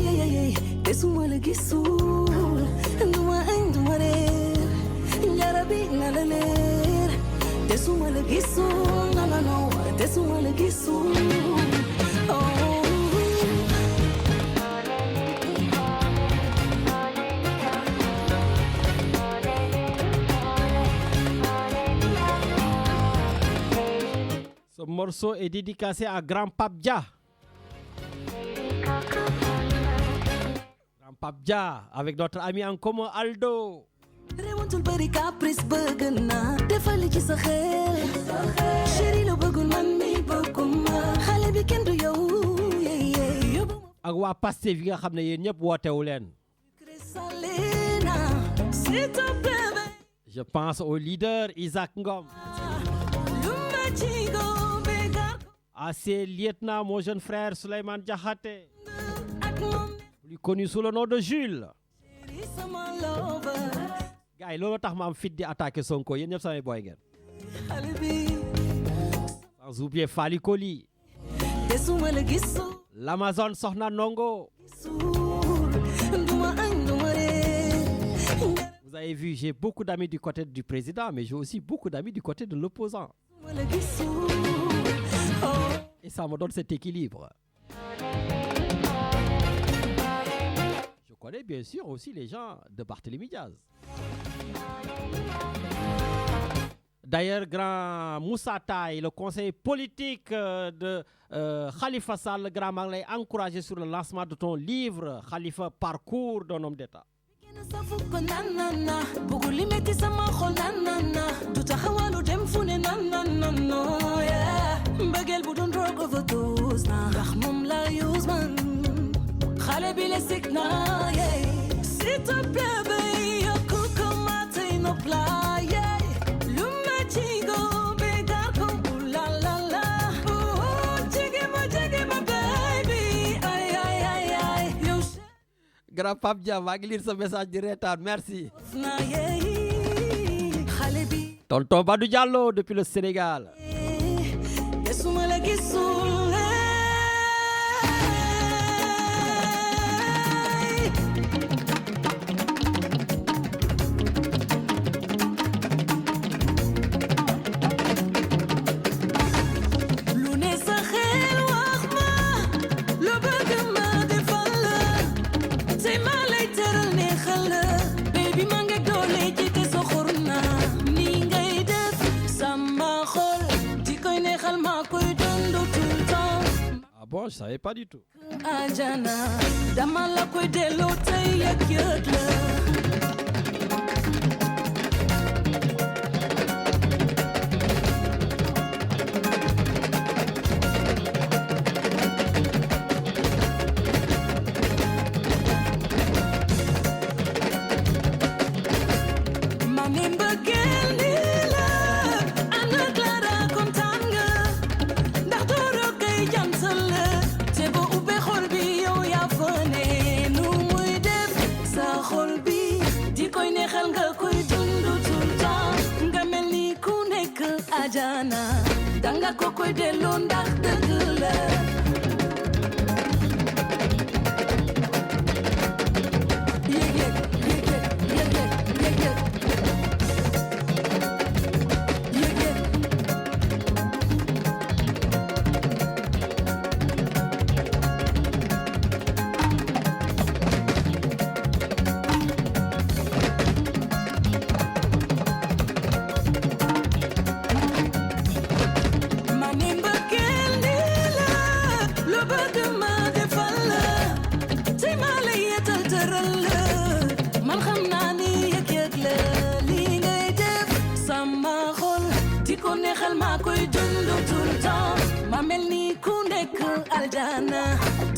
te suma la gisul duma añ duma reer njara bi na la leer te suma la gisul no te suma la gisul Ce morceau est dédicacé à Grand Pape Dia. Grand Pape Dia avec notre ami en commun Aldo. Rewantul bari caprice bëgg naa defal ci sa xel chéri lo bëggul man mi bëgguma xale bi kenn du yow ak waa Pastef yi nga xam ne yéen ñëpp wootewu leen. Je pense au leader Isaac Ngom. À ses lieutenants, mon jeune frère Souleymane Diakhaté, plus connu sous le nom de Jules. Gars, loolu tax ma am fit di attaquer Sonko yéen ñëpp samay boy ngeen. Sans oublier Fally Koli. L'Amazone Soxna Ndongo. Vous avez vu, j'ai beaucoup d'amis du côté du président, mais j'ai aussi beaucoup d'amis du côté de l'opposant. Et ça me donne cet équilibre. Je connais bien sûr aussi les gens de Barthélémy Diaz. D'ailleurs, grand Moussa Taye, le conseiller politique de Khalifa Sall, le grand Manglay, encouragé sur le lancement de ton livre, Khalifa, Parcours d'un homme d'État. S'il te plaît, baby, yo kuko mate no playa. Lumachigo, begarko, la la la. Oh, jiggy, baby, ay, ay, ay, ay. Yo. Grand Pape Dia, va lire ce message de retard, merci. Tonton Badou Diallo depuis le Sénégal. Bon, je savais pas du tout. Danga kokoy de lo ndax dëgg la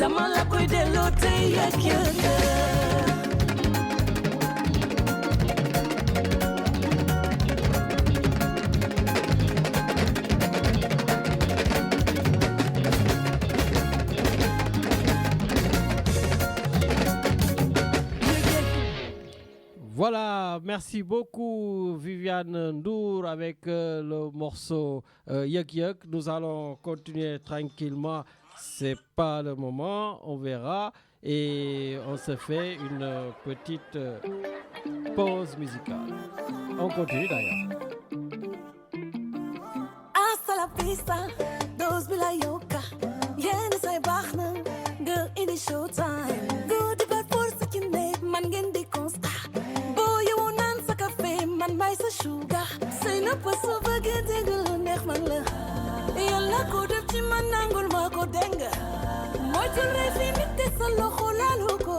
dama la koy delloo tey ak Voilà, merci beaucoup Viviane Ndour avec le morceau Yek Yek. Nous allons continuer tranquillement. C'est pas le moment, on verra. Et on se fait une petite pause musicale. On continue d'ailleurs. Hasta la vista, dos bila yoka. Yen say baxna, girl in the showtime. Go di bad force ki ne, man gen di constat. Boy you nan sa café, man may sa sugar. Say na pa so bëgg déglu neex man la. Yalla ko def ci man nangul ma ko denga. Moy tu refi nit te sa loxo lalu ko.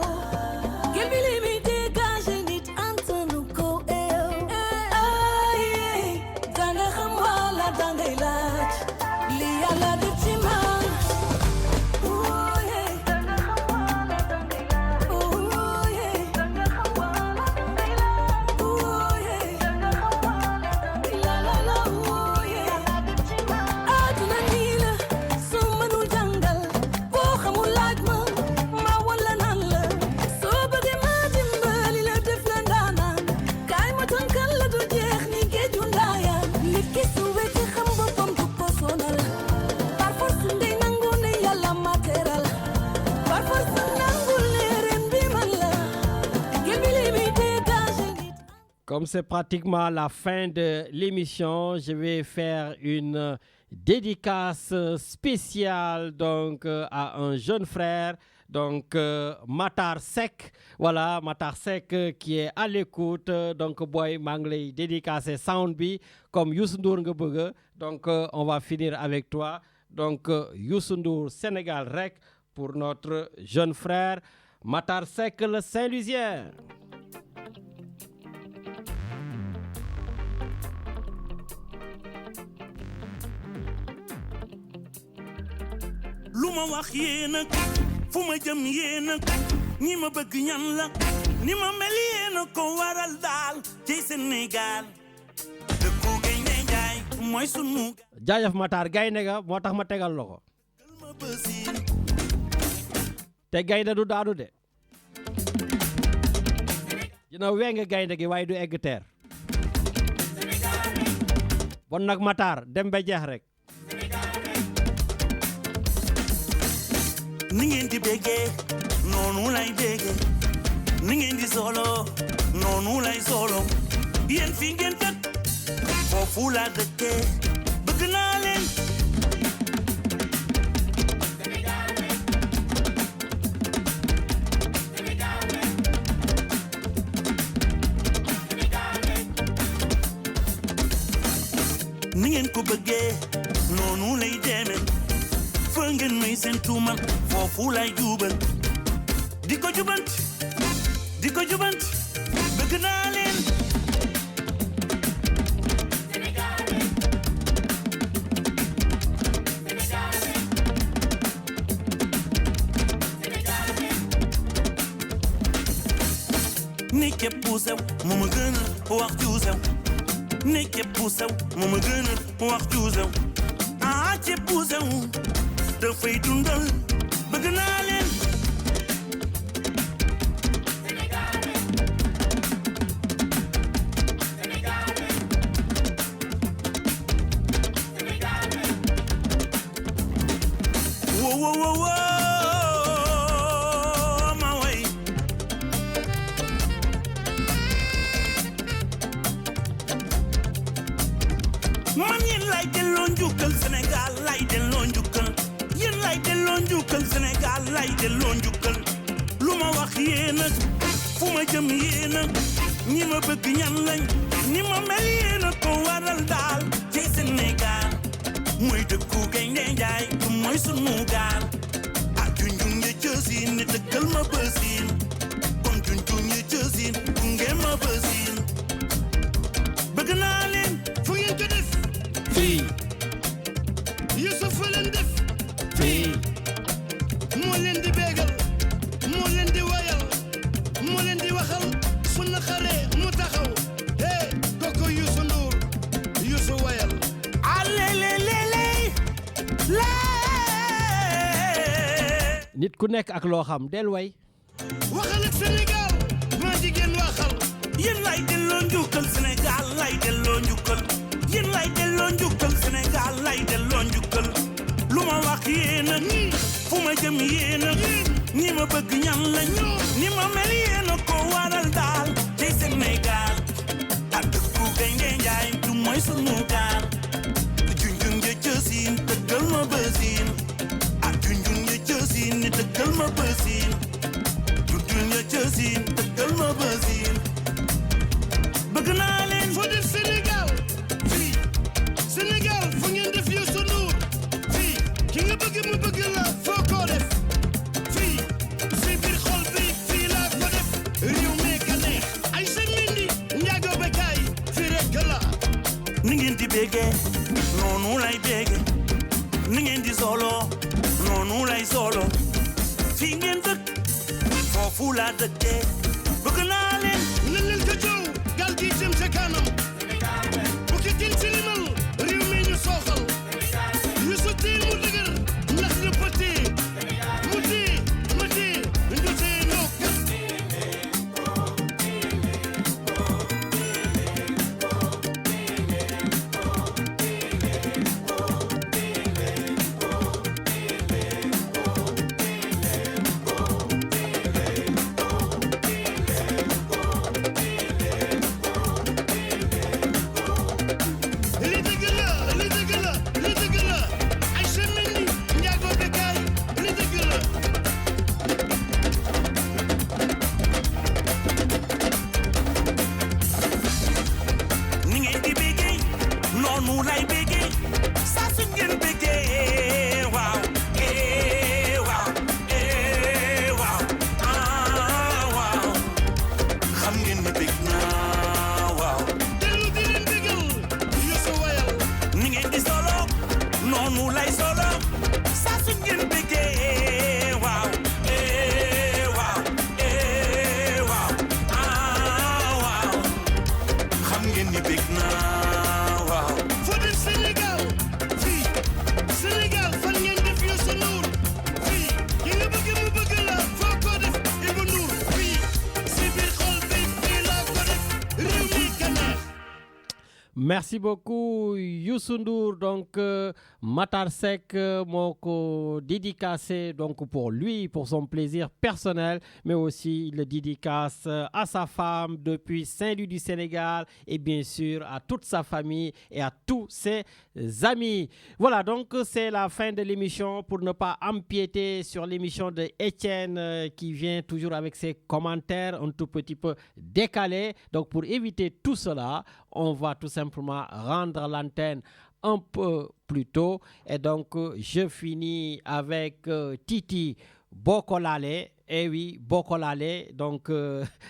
Gel bi li mi dégage nit antanu ko. Danga xam wala dangay laaj. Li yalla def ci man. Comme c'est pratiquement la fin de l'émission, je vais faire une dédicace spéciale donc à un jeune frère, donc Matar Seck. Voilà, Matar Seck qui est à l'écoute. Donc boy manglay dédicacé sound bi comme Youssou Ndour nga bëgg. Donc on va finir avec toi. Donc Youssou Ndour Sénégal rek pour notre jeune frère Matar Seck le Saint-Louisien. Luma wax yéen ak fu ma jëm yéen ak ñi ma bëgg ñan la ni ma mel yéen a ko waral daal ci Sénégal dëkku Gaynde Njaay mooy sunu jaajëf Matar gaynde ga moo tax ma tegal la ko te gaynde du daanu de dina weng gaynde gi waaye du egg teer bon nag Matar dem ba jeex rek ni ngeen di béggee noonu lay béggee ni ngeen di solo noonu lay solo yéen fi ngeen dëkk foofu laa dëkkee bëgg naa leen ni ngeen ko bëggee noonu lay demee fa ngeen may seen tuuma foofu lay jubal di ko jubant bëgg naa leen ni képp ku sew mu ma gën a wax ju sew ni képp ku sew mu ma gën a wax ju sew ah képp ku sew dafay dundal bëgg naa leen wo wo wo wo ma way man yéen lay delloo njukkal Sénégal lay delloo njukkal yéen lay delloo njukkal Sénégal lay delloo njukkal lu ma wax yéen a fu ma jëm yéen a ñi ma bëgg ñan lañ ñi ma mel yéen a ko waral daal ci Sénégal mooy dëkku Gaynde Njaay mooy sunu gaal ak junjun ya jësin ni dëkkal ma bësin kon junjun ya jësin gunge ma bësin bëgg naa leen fu ngeen ko def fii Youssouf fa leen def fii moo leen di bégal moo leen di wayal moo leen di waxal su na xare mu taxaw hey koko Youssou Ndour Youssou wayal nit ku nekk ak loo xam del way waxal ak Sénégal maa jigéen waxal njukkal Sénégal lay delloo njukkal yéen lay delloo njukkal Sénégal lay delloo njukkal lu ma wax yéena fu ma jëm yéena ñi ma bëgg ñan lañ ni ma mel yéena ko waral daal ci Sénégal ak ku gaynde njaay du mooy sunu gaal junjun ja cësin tëggal ma bësin ak junjun ja cësin ni tëggal ma bësin junjun ja cësin tëggal ma bësin bëgg naa leen foo def Sénégal fii Sénégal fu ngeen def Youssou Ndour fii ki nga bëgg mu bëgg la foo ko def fii si biir xol bi fii laa ko def réew mi ka neex ay seen mindi njaago bekaay fii rek la ni ngeen di béggee noonu lay béggee ni ngeen di solo noonu lay solo fii ngeen dëkk foofu laa dëkkee bëgg naa leen leen ko jow gal gi jëm ca kanam bu ki tin silimal réew mi ñu sooxal ñu sotti mu dëgër ndax ñu pëti mu di ma di ñu tee nokkat Merci beaucoup Youssou Ndour. Donc Matar Seck moko dédicacé donc pour lui, pour son plaisir personnel, mais aussi il le dédicace à sa femme depuis Saint-Louis du Sénégal et bien sûr à toute sa famille et à tous ses amis. Voilà, donc c'est la fin de l'émission. Pour ne pas empiéter sur l'émission de Étienne qui vient toujours avec ses commentaires un tout petit peu décalés. Donc pour éviter tout cela, on va tout simplement rendre l'antenne un peu plus tôt. Et donc, je finis avec Titi Bokolale. Eh oui, Bokolale. Donc,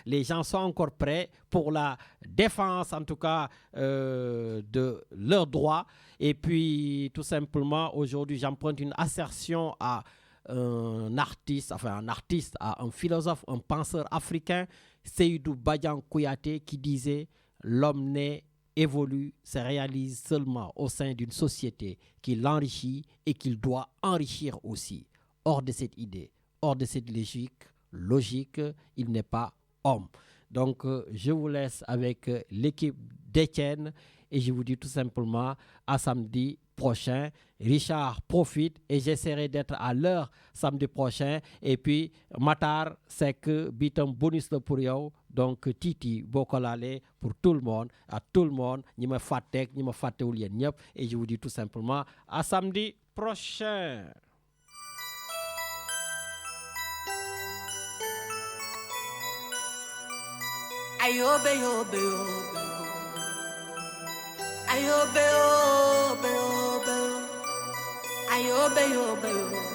les gens sont encore prêts pour la défense, en tout cas, de leurs droits. Et puis, tout simplement, aujourd'hui, j'emprunte une assertion à un artiste, à un philosophe, un penseur africain, Seydou Badian Kouyaté, qui disait: l'homme né, évolue, se réalise seulement au sein d'une société qui l'enrichit et qu'il doit enrichir aussi. Hors de cette idée, hors de cette logique, il n'est pas homme. Donc, je vous laisse avec l'équipe d'Étienne et je vous dis tout simplement à samedi prochain. Richard profite et j'essaierai d'être à l'heure samedi prochain. Et puis, Matar, c'est que bitam bonus le pour yow. Donc, Titi Bokolale pour tout le monde, à tout le monde. Ni me fatek, ni me fateoul yen ñep. Et je vous dis tout simplement à samedi prochain. Ayobe, yobe, yobe. Ayobe, yobe, yobe. Ayobe, yobe, yobe.